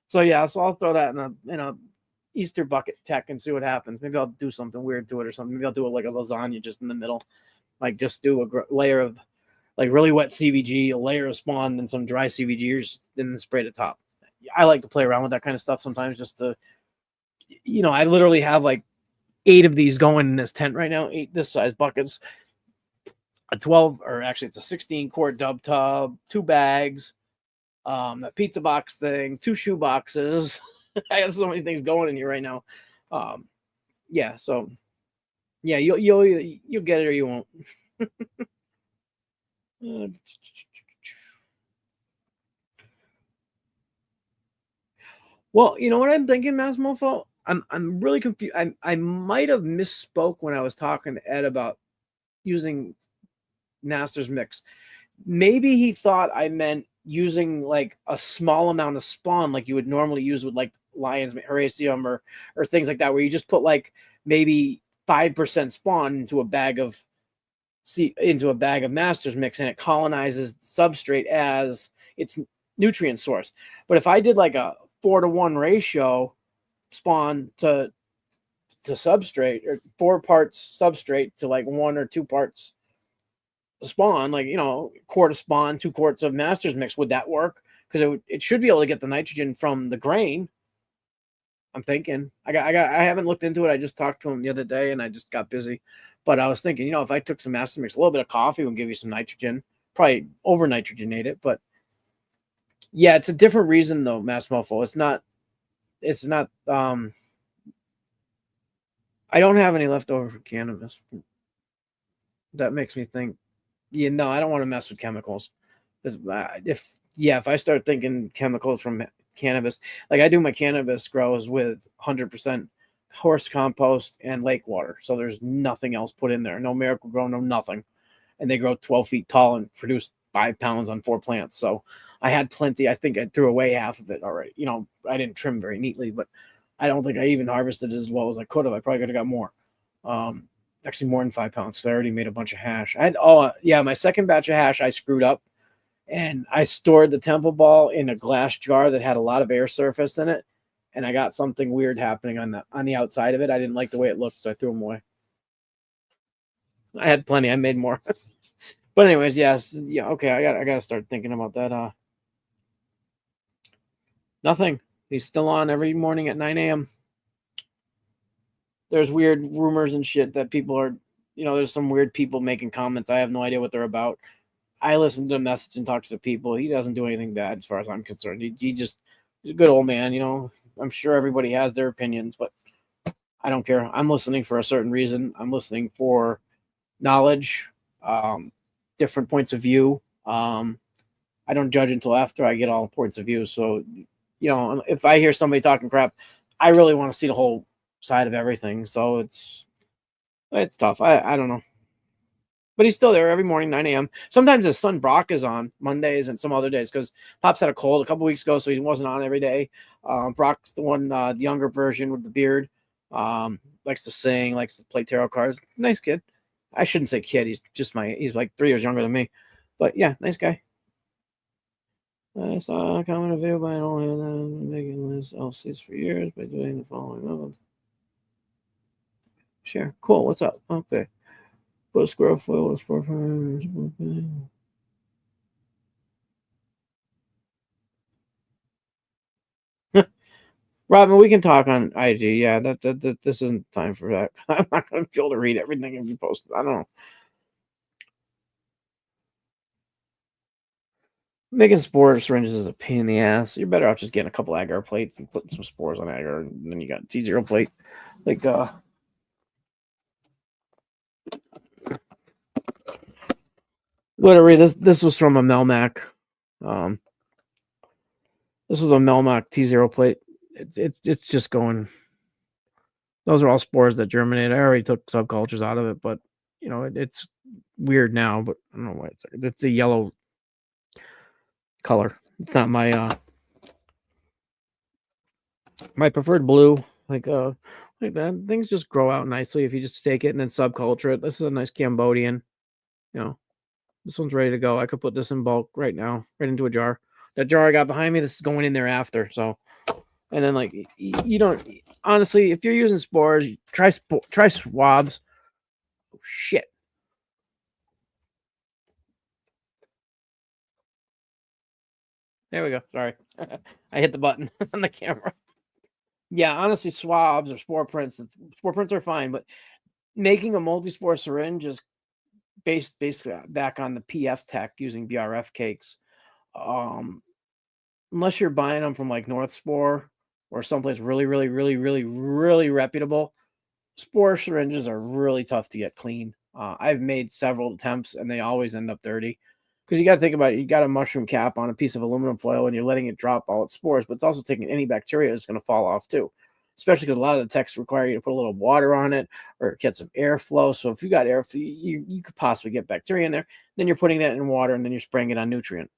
So yeah, so I'll throw that in a Easter bucket tech and see what happens. Maybe I'll do something weird to it or something. Maybe I'll do it like a lasagna just in the middle, like just do a layer of like really wet CVG, a layer of spawn, and some dry CVG, and then spray the top. I like to play around with that kind of stuff sometimes, just to, I literally have like 8 of these going in this tent right now, 8 this size buckets, a 12, or actually it's a 16 quart dub tub, 2 bags, that pizza box thing, 2 shoe boxes. I have so many things going in here right now. Yeah, so yeah, you'll get it or you won't. Well, you know what I'm thinking, Mass Mofo? I'm really confused. I might have misspoke when I was talking to Ed about using Naster's mix. Maybe he thought I meant using like a small amount of spawn, like you would normally use with like Lion's Horacium or things like that, where you just put like maybe 5% spawn into a bag of Master's mix, and it colonizes the substrate as its nutrient source. But if I did like a 4-to-1 ratio spawn to substrate, or 4 parts substrate to like 1 or 2 parts spawn, like quart of spawn, 2 quarts of Master's mix, would that work? Because it should be able to get the nitrogen from the grain. I'm thinking. I haven't looked into it. I just talked to him the other day, and I just got busy. But I was thinking, if I took some Master's mix, a little bit of coffee would give you some nitrogen. Probably over nitrogenate it, but yeah, it's a different reason though, Mass Mofo. It's not. I don't have any leftover for cannabis. That makes me think. Yeah, no, I don't want to mess with chemicals. If I start thinking chemicals from cannabis, like I do my cannabis grows with 100% horse compost and lake water, so there's nothing else put in there. No Miracle Grow, no nothing, and they grow 12 feet tall and produce 5 pounds on 4 plants. So I had plenty. I think I threw away half of it already. I didn't trim very neatly, but I don't think I even harvested it as well as I could have. I probably could have got more. Actually more than 5 pounds, because I already made a bunch of hash. My second batch of hash I screwed up, and I stored the temple ball in a glass jar that had a lot of air surface in it, and I got something weird happening on the outside of it. I didn't like the way it looked, so I threw them away. I had plenty. I made more. But anyways, yes, yeah, okay. I gotta start thinking about that. Nothing. He's still on every morning at 9 a.m. There's weird rumors and shit that people are, there's some weird people making comments. I have no idea what they're about. I listen to the message and talk to the people. He doesn't do anything bad as far as I'm concerned. He's a good old man, I'm sure everybody has their opinions, but I don't care. I'm listening for a certain reason. I'm listening for knowledge. different points of view. I don't judge until after I get all points of view. So, if I hear somebody talking crap, I really want to see the whole side of everything. So it's tough. I don't know. But he's still there every morning, 9 a.m. Sometimes his son Brock is on Mondays and some other days because Pop's had a cold a couple weeks ago, so he wasn't on every day. Brock's the one, the younger version with the beard. Likes to sing, likes to play tarot cards. Nice kid. I shouldn't say kid. He's like 3 years younger than me. But yeah, nice guy. I saw a comment video by an old man making this LCs for years by doing the following methods. Share. Cool. What's up? Okay. Put a square foil with 400. Robin, we can talk on IG. Yeah, that this isn't time for that. I'm not going to be able to read everything if you posted. I don't know. Making spore syringes is a pain in the ass. You're better off just getting a couple agar plates and putting some spores on agar, and then you got T0 plate. Like literally, this was from a Melmac. This was a Melmac T0 plate. It's just going. Those are all spores that germinate. I already took subcultures out of it, but it's weird now. But I don't know why it's a yellow color. It's not my preferred blue. Like that. Things just grow out nicely if you just take it and then subculture it. This is a nice Cambodian. This one's ready to go. I could put this in bulk right now, right into a jar. That jar I got behind me, this is going in there after. So, and then like you don't honestly, if you're using spores, try swabs. Oh shit. There we go. Sorry. I hit the button on the camera. Yeah, honestly, swabs or spore prints are fine, but making a multi-spore syringe is basically back on the PF tech using BRF cakes. Unless you're buying them from like North Spore or someplace really, really, really, really, really reputable, spore syringes are really tough to get clean. I've made several attempts and they always end up dirty because you got to think about it. You got a mushroom cap on a piece of aluminum foil and you're letting it drop all its spores, but it's also taking any bacteria that's going to fall off too, especially because a lot of the techs require you to put a little water on it or get some airflow. So if you got airflow, you could possibly get bacteria in there. Then you're putting that in water and then you're spraying it on nutrient.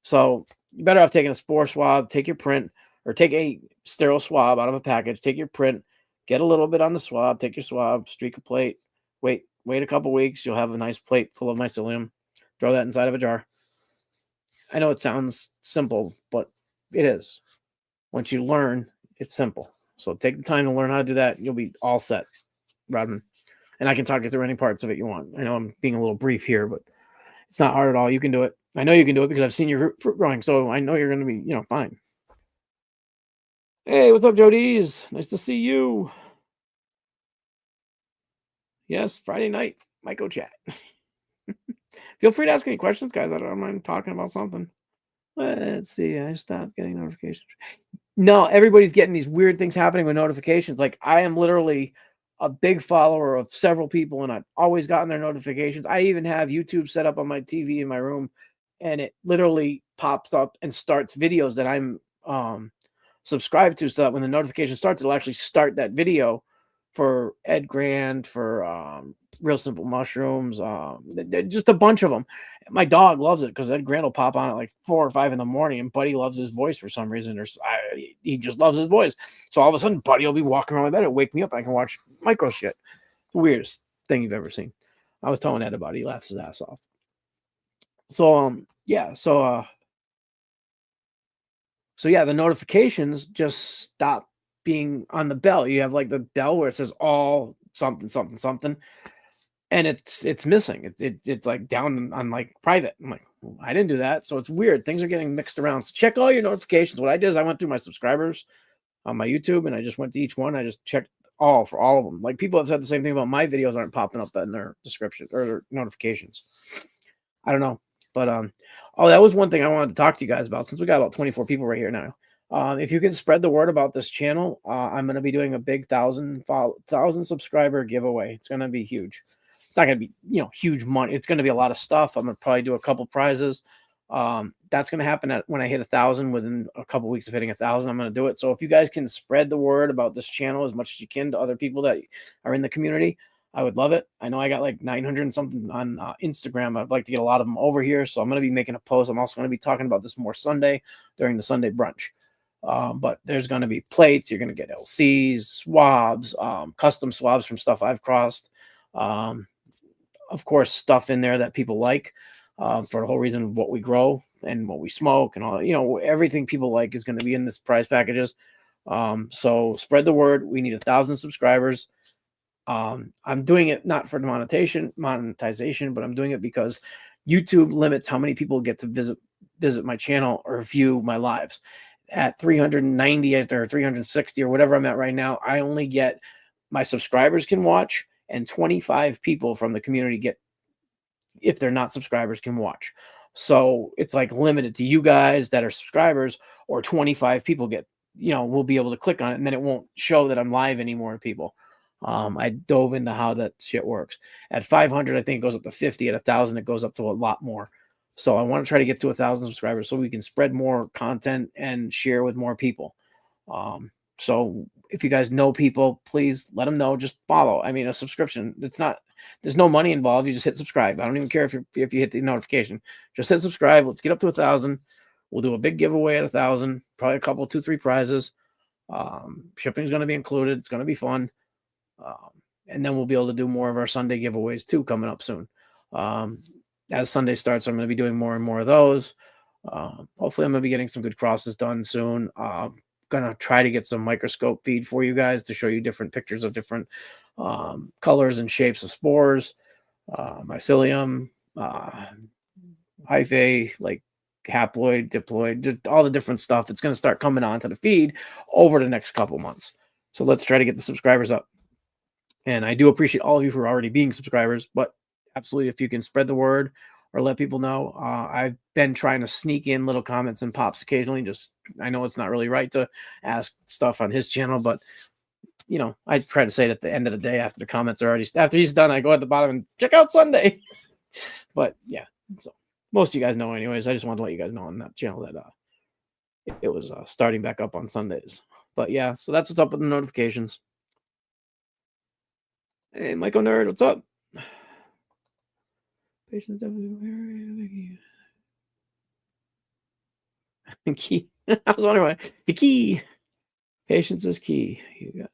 So you're better off taking a spore swab, take your print, or take a sterile swab out of a package, take your print, get a little bit on the swab, take your swab, streak a plate, wait a couple weeks, you'll have a nice plate full of mycelium. Throw that inside of a jar. I know it sounds simple, but it is. Once you learn, it's simple. So take the time to learn how to do that. You'll be all set, Rodman. And I can talk you through any parts of it you want. I know I'm being a little brief here, but it's not hard at all. You can do it. I know you can do it because I've seen your fruit growing, so I know you're going to be, fine. Hey, what's up, Jodi's? Nice to see you. Yes, Friday night, Myco chat. Feel free to ask any questions, guys. I don't mind talking about something. Let's see. I stopped getting notifications. No, everybody's getting these weird things happening with notifications. Like I am literally a big follower of several people, and I've always gotten their notifications. I even have YouTube set up on my TV in my room, and it literally pops up and starts videos that I'm subscribed to, so that when the notification starts, it'll actually start that video for Ed Grant, for Real Simple Mushrooms, just a bunch of them. My dog loves it because Ed Grant will pop on at like 4 or 5 in the morning, and Buddy loves his voice for some reason. He just loves his voice. So all of a sudden, Buddy will be walking around my bed and wake me up. And I can watch Myco shit. The weirdest thing you've ever seen. I was telling Ed about it. He laughs his ass off. So So yeah, the notifications just stop being on the bell. You have like the bell where it says all something, something, something, and it's missing. It's like down on like private. I'm like, well, I didn't do that. So it's weird. Things are getting mixed around. So check all your notifications. What I did is I went through my subscribers on my YouTube and I just went to each one. I just checked for all of them. Like people have said the same thing about my videos aren't popping up in their description or their notifications. I don't know. But that was one thing I wanted to talk to you guys about since we got about 24 people right here now. If you can spread the word about this channel, I'm going to be doing a big 1,000 subscriber giveaway. It's going to be huge. it's not going to be, you know, huge money. It's going to be a lot of stuff. I'm going to probably do a couple prizes. That's going to happen when I hit 1,000. Within a couple weeks of hitting 1,000, I'm going to do it. So if you guys can spread the word about this channel as much as you can to other people that are in the community, I would love it. I know I got like 900 and something on Instagram. I'd like to get a lot of them over here. So I'm going to be making a post. I'm also going to be talking about this more Sunday during the Sunday brunch. But there's going to be plates. You're going to get LCs, swabs, custom swabs from stuff I've crossed. Of course, stuff in there that people like for the whole reason of what we grow and what we smoke and all, you know, everything people like is going to be in this prize packages. So spread the word. We need 1,000 subscribers. I'm doing it not for monetization, but I'm doing it because YouTube limits how many people get to visit my channel or view my lives. At 390 or 360 or whatever I'm at right now, I only get my subscribers can watch, and 25 people from the community get, if they're not subscribers, can watch. So it's like limited to you guys that are subscribers, or 25 people get, you know, will be able to click on it, and then it won't show that I'm live anymore to people. I dove into how that shit works. At 500, I think it goes up to 50. At 1,000, it goes up to a lot more. So I want to try to get to 1,000 subscribers so we can spread more content and share with more people. So if you guys know people, please let them know. Just follow. I mean, a subscription, there's no money involved. You just hit subscribe. I don't even care if you hit the notification. Just hit subscribe. Let's get up to 1,000. We'll do a big giveaway at 1,000. Probably a couple, 2-3 prizes. Shipping is going to be included. It's going to be fun. And then we'll be able to do more of our Sunday giveaways too coming up soon. As Sunday starts, I'm going to be doing more and more of those. Hopefully I'm going to be getting some good crosses done soon. Going to try to get some microscope feed for you guys to show you different pictures of different colors and shapes of spores, mycelium, hyphae, like haploid, diploid, just all the different stuff that's going to start coming onto the feed over the next couple months. So let's try to get the subscribers up. And I do appreciate all of you for already being subscribers, but absolutely, if you can spread the word or let people know. I've been trying to sneak in little comments and pops occasionally. Just, I know it's not really right to ask stuff on his channel, but you know, I try to say it at the end of the day after the comments are already, after he's done, I go at the bottom and check out Sunday. But yeah, so most of you guys know anyways. I just wanted to let you guys know on that channel that it was starting back up on Sundays. But yeah, so that's what's up with the notifications. Hey, Myco Nerd, what's up? Patience key. I was wondering why. The key. Patience is key. You got,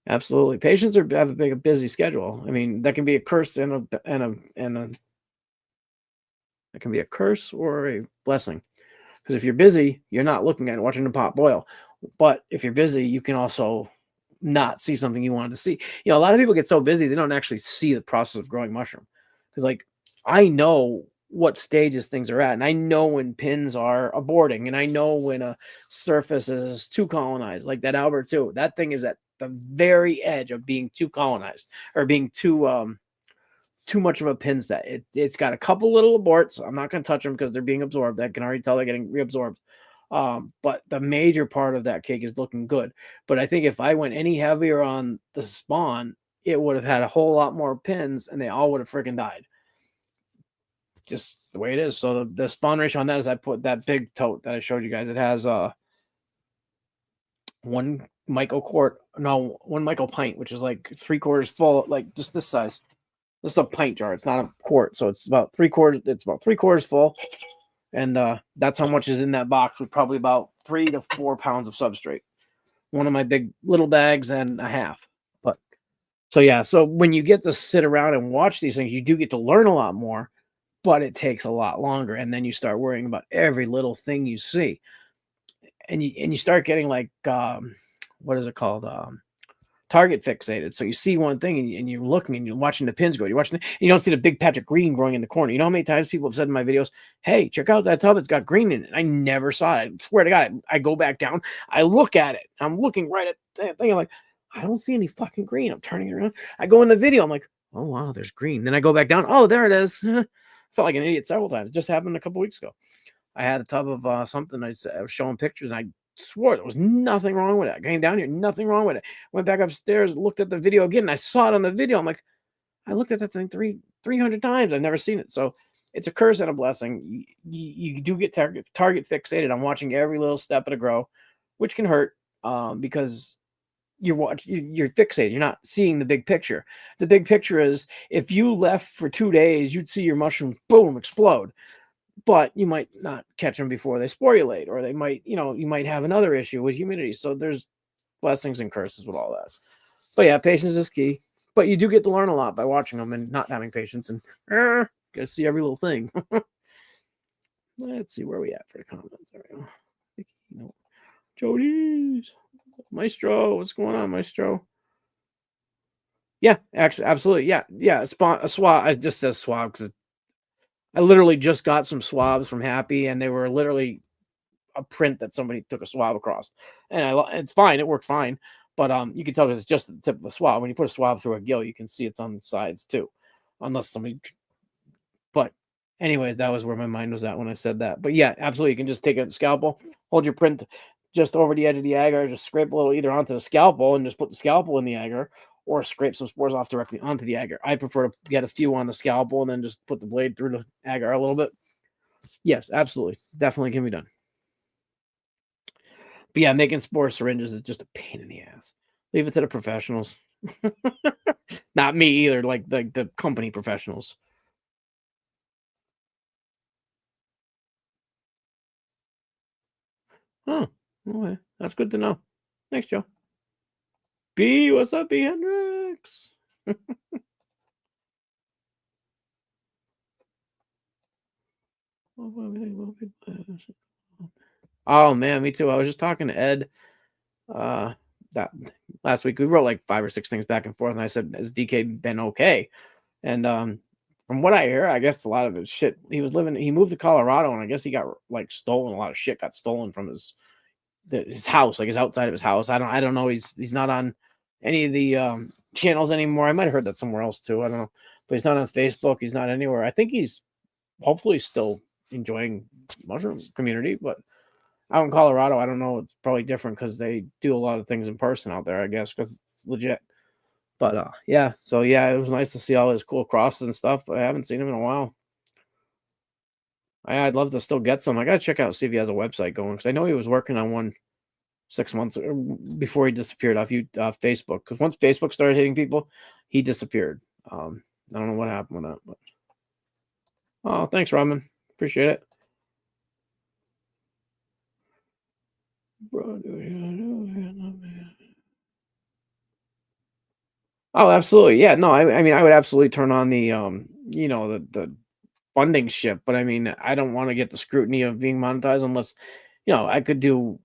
absolutely. Patients have a busy schedule. I mean, that can be a curse and it can be a curse or a blessing. Because if you're busy, you're not looking at watching the pot boil. But if you're busy, you can also not see something you wanted to see. You know, a lot of people get so busy they don't actually see the process of growing mushroom. Because like I know what stages things are at, and I know when pins are aborting, and I know when a surface is too colonized, like that Albert 2. That thing is at the very edge of being too colonized or being too much of a pin set. It's got a couple little aborts. I'm not going to touch them because they're being absorbed. I can already tell they're getting reabsorbed. But the major part of that cake is looking good. But I think if I went any heavier on the spawn, it would have had a whole lot more pins and they all would have freaking died. Just the way it is. So the spawn ratio on that is I put that big tote that I showed you guys. It has one Myco pint, which is like 3/4 full, like just this size. This is a pint jar. It's not a quart. So it's about 3/4. It's about 3/4 full. And that's how much is in that box, with probably about 3 to 4 pounds of substrate. One of my big little bags and a half. But so yeah, so when you get to sit around and watch these things, you do get to learn a lot more, but it takes a lot longer. And then you start worrying about every little thing you see. And you start getting like what is it called? Target fixated. So you see one thing and you're looking and you're watching the pins grow. You're watching it, and you don't see the big patch of green growing in the corner. You know how many times people have said in my videos, hey, check out that tub, it's got green in it. I never saw it. I swear to God, I go back down, I look at it. I'm looking right at that thing. I'm like, I don't see any fucking green. I'm turning it around. I go in the video. I'm like, oh, wow, there's green. Then I go back down. Oh, there it is. I felt like an idiot several times. It just happened a couple weeks ago. I had a tub of something. I was showing pictures, and swore there was nothing wrong with it. I came down here, nothing wrong with it. Went back upstairs, looked at the video again, and I saw it on the video. I'm like, I looked at that thing 300 times. I've never seen it. So it's a curse and a blessing. You do get target fixated on watching every little step of the grow, which can hurt because you're fixated. You're not seeing the big picture. The big picture is if you left for 2 days, you'd see your mushrooms, boom, explode. But you might not catch them before they sporulate, or they might, you might have another issue with humidity. So there's blessings and curses with all that. But yeah, patience is key. But you do get to learn a lot by watching them and not having patience and gotta see every little thing. Let's see where we at for the comments. There we go. No. Jody's Maestro. What's going on, Maestro? Yeah, actually, absolutely. Yeah. A swab. I just says swab because I literally just got some swabs from Happy, and they were literally a print that somebody took a swab across. And it's fine. It worked fine. But you can tell it's just the tip of a swab. When you put a swab through a gill, you can see it's on the sides too, unless somebody. But anyway, that was where my mind was at when I said that. But yeah, absolutely, you can just take a scalpel, hold your print just over the edge of the agar, just scrape a little either onto the scalpel and just put the scalpel in the agar, or scrape some spores off directly onto the agar. I prefer to get a few on the scalpel and then just put the blade through the agar a little bit. Yes, absolutely, definitely can be done. But yeah, making spore syringes is just a pain in the ass. Leave it to the professionals. Not me either, like the company professionals. Oh, okay. That's good to know. Thanks, Joe. B, what's up, B Hendrix? Oh man, me too. I was just talking to Ed that last week. We wrote like 5 or 6 things back and forth, and I said, has DK been okay? And from what I hear, I guess a lot of his shit, he moved to Colorado, and I guess he got like stolen. A lot of shit got stolen from his house, like his outside of his house. I don't know. He's not on any of the channels anymore. I might have heard that somewhere else too. I don't know. But he's not on Facebook. He's not anywhere. I think he's hopefully still enjoying mushroom community, but out in Colorado, I don't know. It's probably different because they do a lot of things in person out there, I guess, because it's legit. But yeah, so yeah, it was nice to see all his cool crosses and stuff, but I haven't seen him in a while. I'd love to still get some. I gotta check out, see if he has a website going, because I know he was working on one 6 months before he disappeared off Facebook. Because once Facebook started hitting people, he disappeared. I don't know what happened with that, but oh, thanks, Robin. Appreciate it. Oh, absolutely. Yeah, no, I mean, I would absolutely turn on the the funding ship, but I mean, I don't want to get the scrutiny of being monetized unless, I could do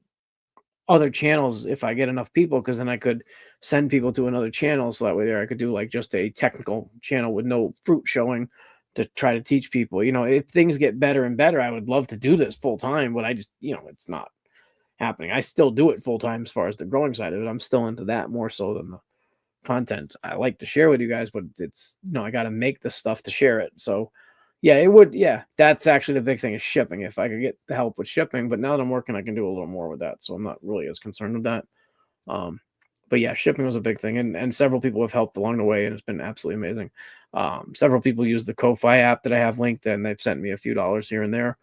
other channels if I get enough people, because then I could send people to another channel, so that way there I could do like just a technical channel with no fruit showing to try to teach people. If things get better and better, I would love to do this full time, but I just, it's not happening. I still do it full time as far as the growing side of it. I'm still into that more so than the content I like to share with you guys, but it's, I got to make the stuff to share it. So yeah, it would. Yeah, that's actually the big thing is shipping. If I could get the help with shipping, but now that I'm working, I can do a little more with that. So I'm not really as concerned with that. But yeah, shipping was a big thing, and several people have helped along the way, and it's been absolutely amazing. Several people use the Ko-Fi app that I have linked, and they've sent me a few dollars here and there.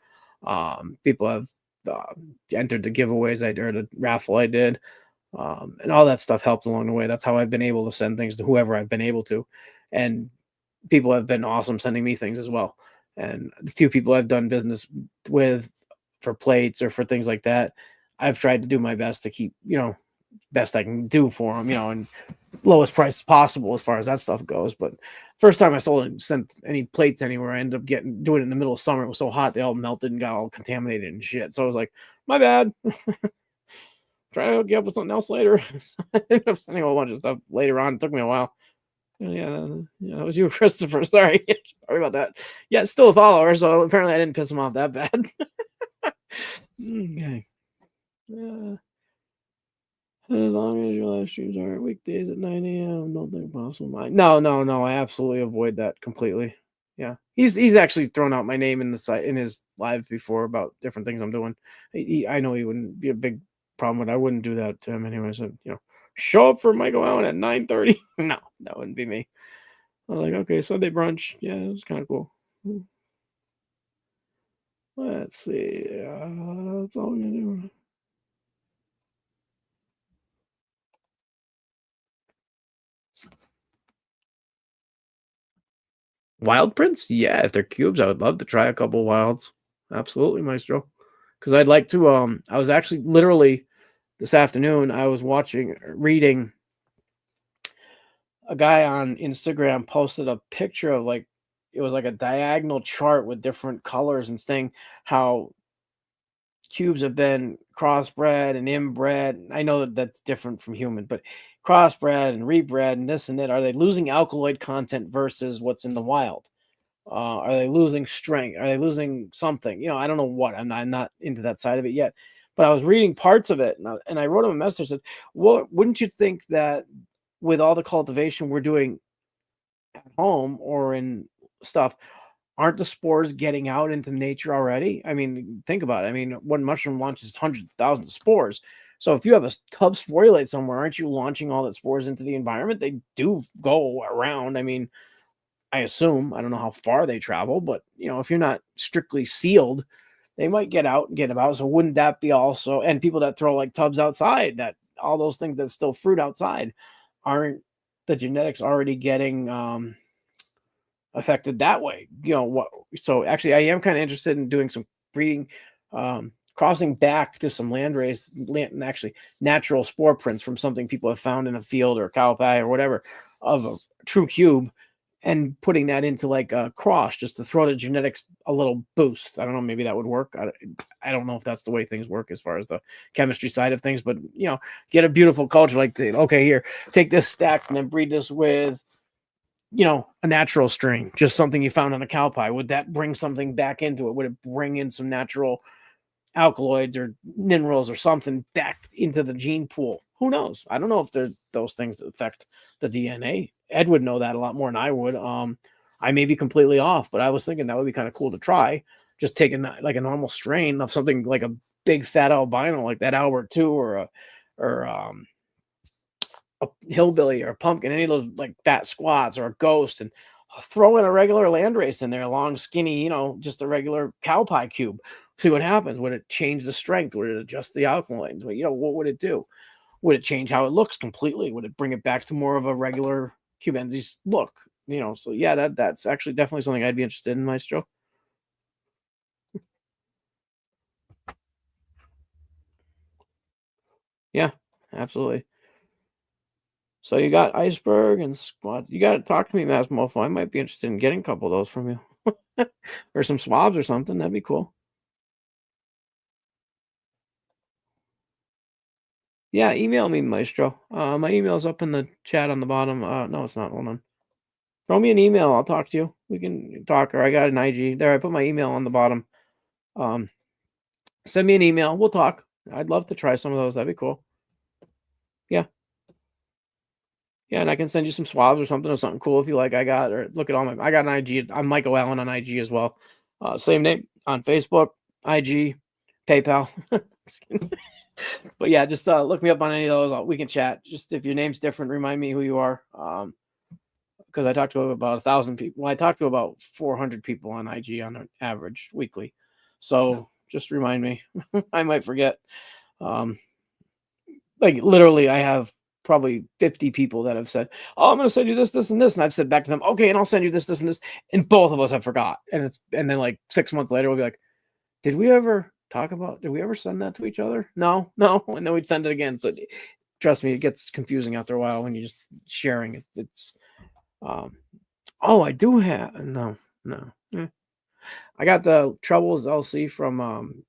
People have entered the giveaways I did, or the raffle I did, and all that stuff helped along the way. That's how I've been able to send things to whoever I've been able to, and people have been awesome sending me things as well. And the few people I've done business with for plates or for things like that, I've tried to do my best to keep, best I can do for them, and lowest price possible as far as that stuff goes. But first time I sent any plates anywhere, I ended up doing it in the middle of summer. It was so hot, they all melted and got all contaminated and shit. So I was like, my bad. Try to hook you up with something else later. So I ended up sending a whole bunch of stuff later on. It took me a while. Yeah, it was you, Christopher. Sorry. Sorry about that. Yeah, it's still a follower, so apparently I didn't piss him off that bad. Okay. As long as your live streams are weekdays at 9 a.m., don't think possible. No. I absolutely avoid that completely. Yeah, he's actually thrown out my name in his live before about different things I'm doing. I know he wouldn't be a big problem with. I wouldn't do that to him anyway. So show up for MycoAlan at 9:30. No, that wouldn't be me. I was like, okay, Sunday brunch. Yeah, it was kind of cool. Let's see. That's all we're gonna do. Wild prints? Yeah, if they're cubes, I would love to try a couple wilds. Absolutely, Maestro. Because I'd like to. I was actually literally this afternoon. I was reading. A guy on Instagram posted a picture of it was like a diagonal chart with different colors and saying how cubes have been crossbred and inbred. I know that that's different from human, but crossbred and rebred and this and that. Are they losing alkaloid content versus what's in the wild? Are they losing strength? Are they losing something? I don't know what. I'm not into that side of it yet. But I was reading parts of it, and I wrote him a message. Said, "What wouldn't you think that with all the cultivation we're doing at home or in stuff, aren't the spores getting out into nature already? I mean, think about it. I mean, one mushroom launches hundreds of thousands of spores. So if you have a tub sporulate somewhere, aren't you launching all that spores into the environment? They do go around. I mean, I assume, I don't know how far they travel, but if you're not strictly sealed, they might get out and get about. So wouldn't that be also, and people that throw tubs outside, that all those things that still fruit outside, aren't the genetics already getting affected that way? So actually I am kind of interested in doing some breeding, crossing back to some actually natural spore prints from something people have found in a field or a cow pie or whatever of a true cube, and putting that into a cross just to throw the genetics a little boost. I don't know, maybe that would work. I don't know if that's the way things work as far as the chemistry side of things, but get a beautiful culture okay, here, take this stack and then breed this with a natural strain, just something you found on a cow pie. Would that bring something back into it? Would it bring in some natural alkaloids or minerals or something back into the gene pool? Who knows? I don't know if those things affect the DNA. Ed would know that a lot more than I would. I may be completely off, but I was thinking that would be kind of cool to try. Just taking a normal strain of something like a big fat albino like that Albert 2 or a hillbilly or a pumpkin, any of those fat squats or a ghost, and throw in a regular landrace in there, long, skinny, just a regular cow pie cube. See what happens. Would it change the strength? Would it adjust the alkaloids? What would it do? Would it change how it looks completely? Would it bring it back to more of a regular cubensis look? So yeah, that's actually definitely something I'd be interested in, Maestro. Yeah, absolutely. So you got iceberg and squat. You got to talk to me, Massmofo. I might be interested in getting a couple of those from you, or some swabs or something. That'd be cool. Yeah, email me, Maestro. My email's up in the chat on the bottom. No, it's not. Hold on. Throw me an email. I'll talk to you. We can talk. Or I got an IG there. I put my email on the bottom. Send me an email. We'll talk. I'd love to try some of those. That'd be cool. Yeah. Yeah, and I can send you some swabs or something cool if you like. I got an IG. I'm MycoAlan on IG as well. Same name on Facebook, IG, PayPal. But yeah, just look me up on any of those. We can chat. Just if your name's different, remind me who you are. Because I talked to about 1,000 people. Well, I talked to about 400 people on IG on an average weekly. So just remind me. I might forget. Literally, I have probably 50 people that have said, "Oh, I'm going to send you this, this, and this," and I've said back to them, "Okay, and I'll send you this, this, and this," and both of us have forgot. And then 6 months later, we'll be like, "Did we ever send that to each other? No," and then we'd send it again. So trust me, it gets confusing after a while when you're just sharing it. It's I do have no. I got the Troubles LC from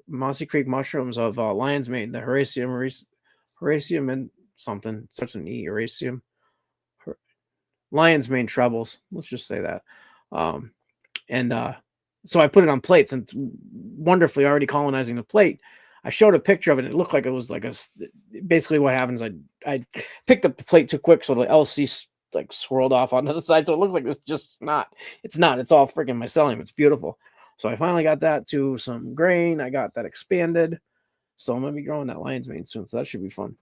Mossy Creek Mushrooms of Lion's Mane, the Herasium and something, such an E, Herasium. Lion's Mane Troubles, let's just say that. So I put it on plates, and wonderfully already colonizing the plate. I showed a picture of it. It looked like it was basically what happens. I picked up the plate too quick, so the LC swirled off onto the side. So it looked like it's just not. It's not. It's all freaking mycelium. It's beautiful. So I finally got that to some grain. I got that expanded. So I'm gonna be growing that lion's mane soon, so that should be fun.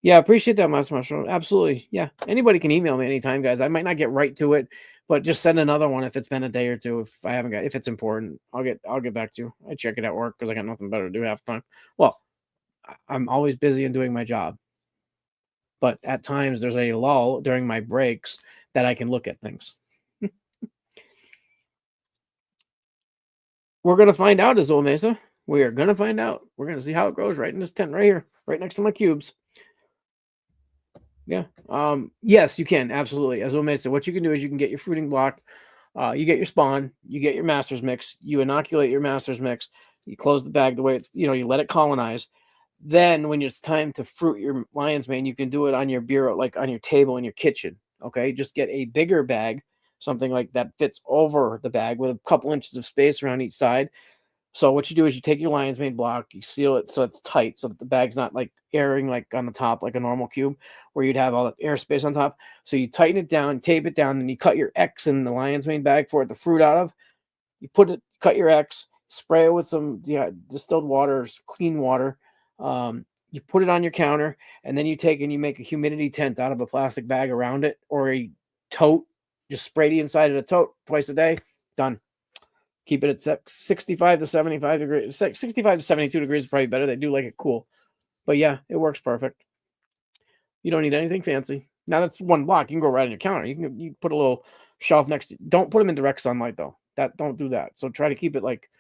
Yeah, appreciate that, Master Mushroom. Absolutely. Yeah. Anybody can email me anytime, guys. I might not get right to it, but just send another one if it's been a day or two. If it's important, I'll get back to you. I check it at work because I got nothing better to do half the time. Well, I'm always busy and doing my job. But at times there's a lull during my breaks that I can look at things. We're gonna find out, Azul Mesa. We are gonna find out. We're gonna see how it grows right in this tent right here, right next to my cubes. Yeah. Yes, you can absolutely. As Omid said, what you can do is you can get your fruiting block, you get your spawn, you get your master's mix, you inoculate your master's mix, you close the bag the way it's, you let it colonize. Then when it's time to fruit your lion's mane, you can do it on your bureau, like on your table in your kitchen. Okay. Just get a bigger bag, something like that fits over the bag with a couple inches of space around each side. So what you do is you take your lion's mane block, you seal it so it's tight, so that the bag's not like airing like on the top like a normal cube, where you'd have all that airspace on top. So you tighten it down, tape it down, and you cut your X in the lion's mane bag for it to fruit out of. You cut your X, spray it with some distilled water, clean water. You put it on your counter, and then you take and you make a humidity tent out of a plastic bag around it or a tote. Just spray the inside of the tote twice a day. Done. Keep it at 65 to 75 degrees. 65 to 72 degrees is probably better. They do like it cool. But yeah, it works perfect. You don't need anything fancy. Now that's one block. You can go right on your counter. You put a little shelf next to. Don't put them in direct sunlight though. Don't do that. So try to keep it like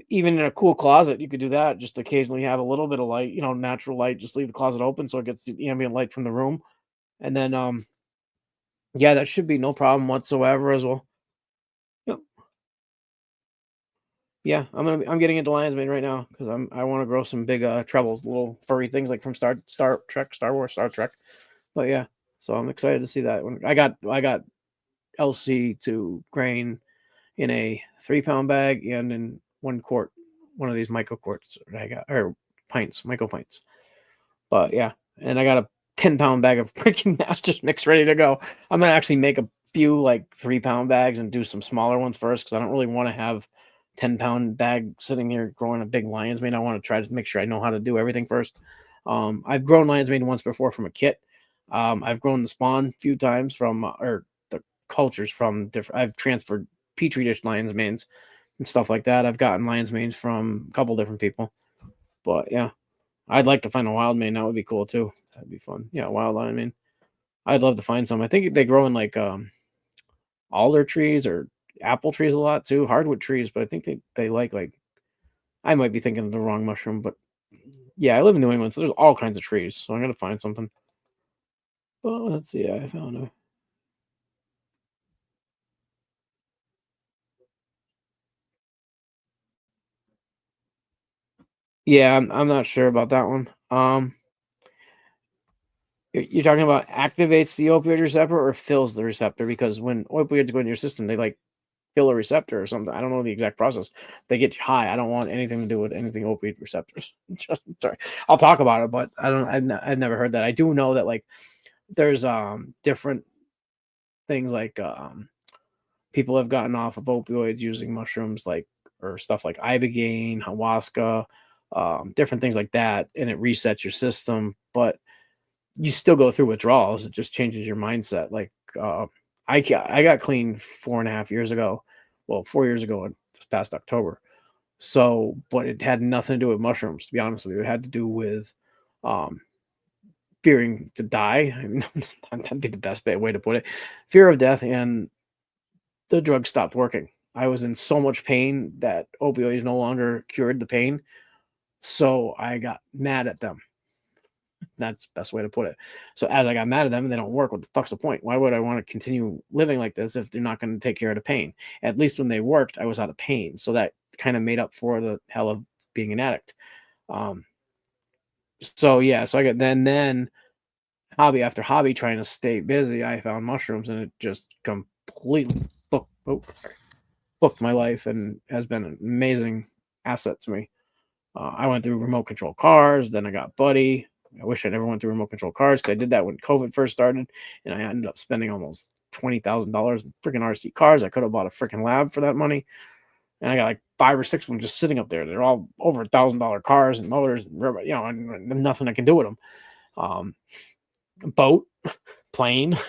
even in a cool closet. You could do that. Just occasionally have a little bit of light. Natural light. Just leave the closet open so it gets the ambient light from the room. And then yeah, that should be no problem whatsoever as well. Yep. Yeah, I'm getting into lion's mane right now because I want to grow some big trebles, little furry things like from Star Trek, Star Wars, Star Trek. But yeah, so I'm excited to see that. When I got LC to grain in a 3-pound bag and in 1 quart, one of these micro quarts I got, or pints, micro pints. But yeah, and I got a 10-pound bag of freaking Masters mix ready to go. I'm gonna actually make a few like 3-pound bags and do some smaller ones first because I don't really want to have 10-pound bag sitting here growing a big lion's mane. I want to try to make sure I know how to do everything first. I've grown lion's mane once before from a kit. I've grown the spawn a few times from or the cultures from different. I've transferred petri dish lion's manes and stuff like that. I've gotten lion's manes from a couple different people. But yeah, I'd like to find a wild mane. That would be cool too. That'd be fun. Yeah, wild lion mane. I'd love to find some. I think they grow in like alder trees or apple trees a lot too, hardwood trees, but I think they like I might be thinking of the wrong mushroom, but yeah, I live in New England, so there's all kinds of trees. So I'm gonna find something. Well, let's see. I found a. Yeah, I'm not sure about that one. You're talking about activates the opioid receptor or fills the receptor, because when opioids go into your system, they like kill a receptor or something. I don't know the exact process. They get you high. I don't want anything to do with anything opioid receptors. Sorry, I'll talk about it, but I don't. I've never heard that. I do know that like there's different things like people have gotten off of opioids using mushrooms like or stuff like ibogaine, ayahuasca, different things like that, and it resets your system. But you still go through withdrawals. It just changes your mindset. Like I got clean 4.5 years ago. Well, 4 years ago this past October. So, but it had nothing to do with mushrooms, to be honest with you. It had to do with fearing to die. I mean, that'd be the best way to put it. Fear of death, and the drug stopped working. I was in so much pain that opioids no longer cured the pain. So I got mad at them. That's the best way to put it. So as I got mad at them and they don't work, what the fuck's the point? Why would I want to continue living like this if they're not going to take care of the pain? At least when they worked, I was out of pain. So that kind of made up for the hell of being an addict. So yeah, so I got then hobby after hobby trying to stay busy. I found mushrooms and it just completely booked my life and has been an amazing asset to me. I went through remote control cars, then I got Buddy. I wish I never went through remote control cars because I did that when COVID first started, and I ended up spending almost $20,000 in freaking RC cars. I could have bought a freaking lab for that money, and I got like 5 or 6 of them just sitting up there. They're all over $1,000 cars and motors, and nothing I can do with them. Boat, plane,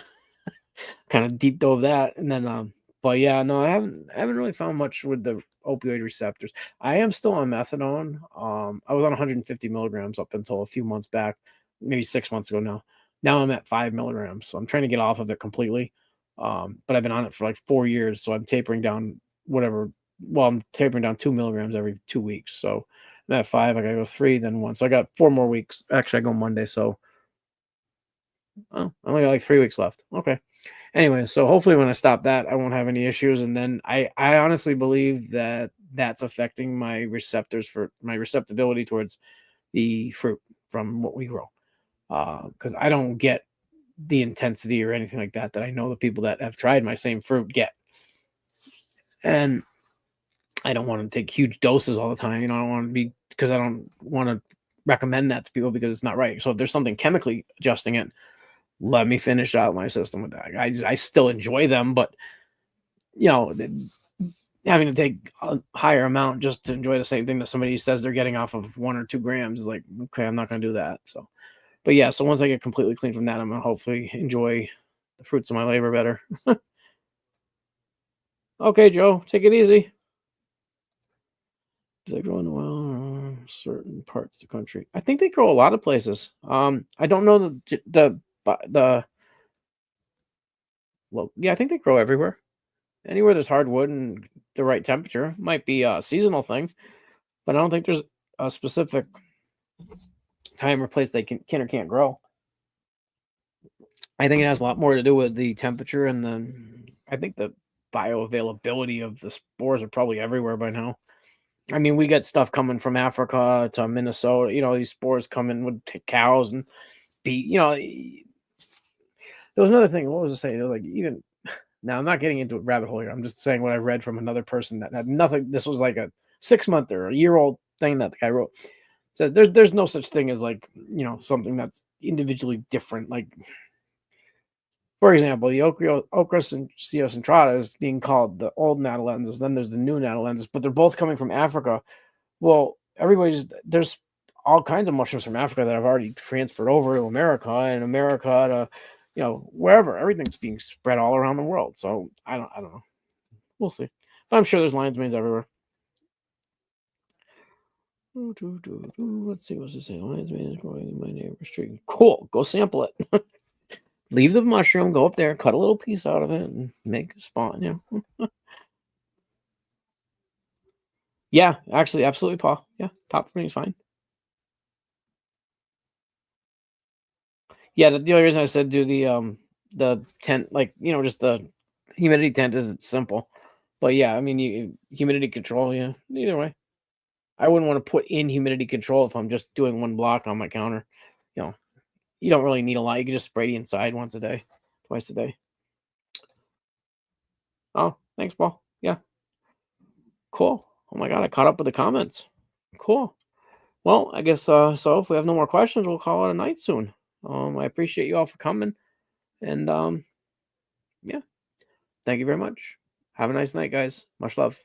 kind of deep dove that, and then but yeah, no, I haven't really found much with the opioid receptors. I am still on methadone. I was on 150 milligrams up until a few months back, maybe 6 months ago now. Now I'm at 5 milligrams, so I'm trying to get off of it completely. But I've been on it for like 4 years, so I'm tapering down whatever. Well, I'm tapering down 2 milligrams every 2 weeks. So I'm at 5. I gotta go 3, then 1. So I got 4 more weeks. Actually, I go Monday, so I only got like 3 weeks left. Okay. Anyway, so hopefully when I stop that, I won't have any issues. And then I honestly believe that that's affecting my receptors for my receptibility towards the fruit from what we grow. Because I don't get the intensity or anything like that I know the people that have tried my same fruit get. And I don't want to take huge doses all the time. I don't want to be, because I don't want to recommend that to people because it's not right. So if there's something chemically adjusting it, let me finish out my system with that. I still enjoy them, but having to take a higher amount just to enjoy the same thing that somebody says they're getting off of 1 or 2 grams is like, okay, I'm not going to do that. So, but yeah, so once I get completely clean from that, I'm going to hopefully enjoy the fruits of my labor better. Okay, Joe, take it easy. Do they grow in the wild certain parts of the country? I think they grow a lot of places. I don't know well, yeah, I think they grow everywhere. Anywhere there's hardwood and the right temperature. Might be a seasonal thing, but I don't think there's a specific time or place they can or can't grow. I think it has a lot more to do with the temperature, and then I think the bioavailability of the spores are probably everywhere by now. I mean, we get stuff coming from Africa to Minnesota. These spores come in with cows and beat. There was another thing. What was I saying? Like, even now, I'm not getting into a rabbit hole here. I'm just saying what I read from another person that had nothing. This was like a 6-month or a year-old thing that the guy wrote. So there's no such thing as like something that's individually different. Like, for example, the Ochra centrata is being called the old Natalensis. Then there's the new Natalensis, but they're both coming from Africa. Well, there's all kinds of mushrooms from Africa that have already transferred over to America, and America to wherever. Everything's being spread all around the world. So I don't know. We'll see. But I'm sure there's lion's manes everywhere. Let's see what's it say. Lion's mane is growing in my neighbor's tree. Cool. Go sample it. Leave the mushroom, go up there, cut a little piece out of it, and make a spawn. Yeah, actually, absolutely, Paul. Yeah, top for me is fine. Yeah, the only reason I said do the tent, like just the humidity tent, is it's simple. But yeah, I mean, humidity control. Yeah, either way, I wouldn't want to put in humidity control if I'm just doing one block on my counter. You don't really need a lot. You can just spray the inside once a day, twice a day. Oh, thanks, Paul. Yeah, cool. Oh my God, I caught up with the comments. Cool. Well, I guess so if we have no more questions, we'll call it a night soon. I appreciate you all for coming, and yeah, thank you very much. Have a nice night, guys. Much love.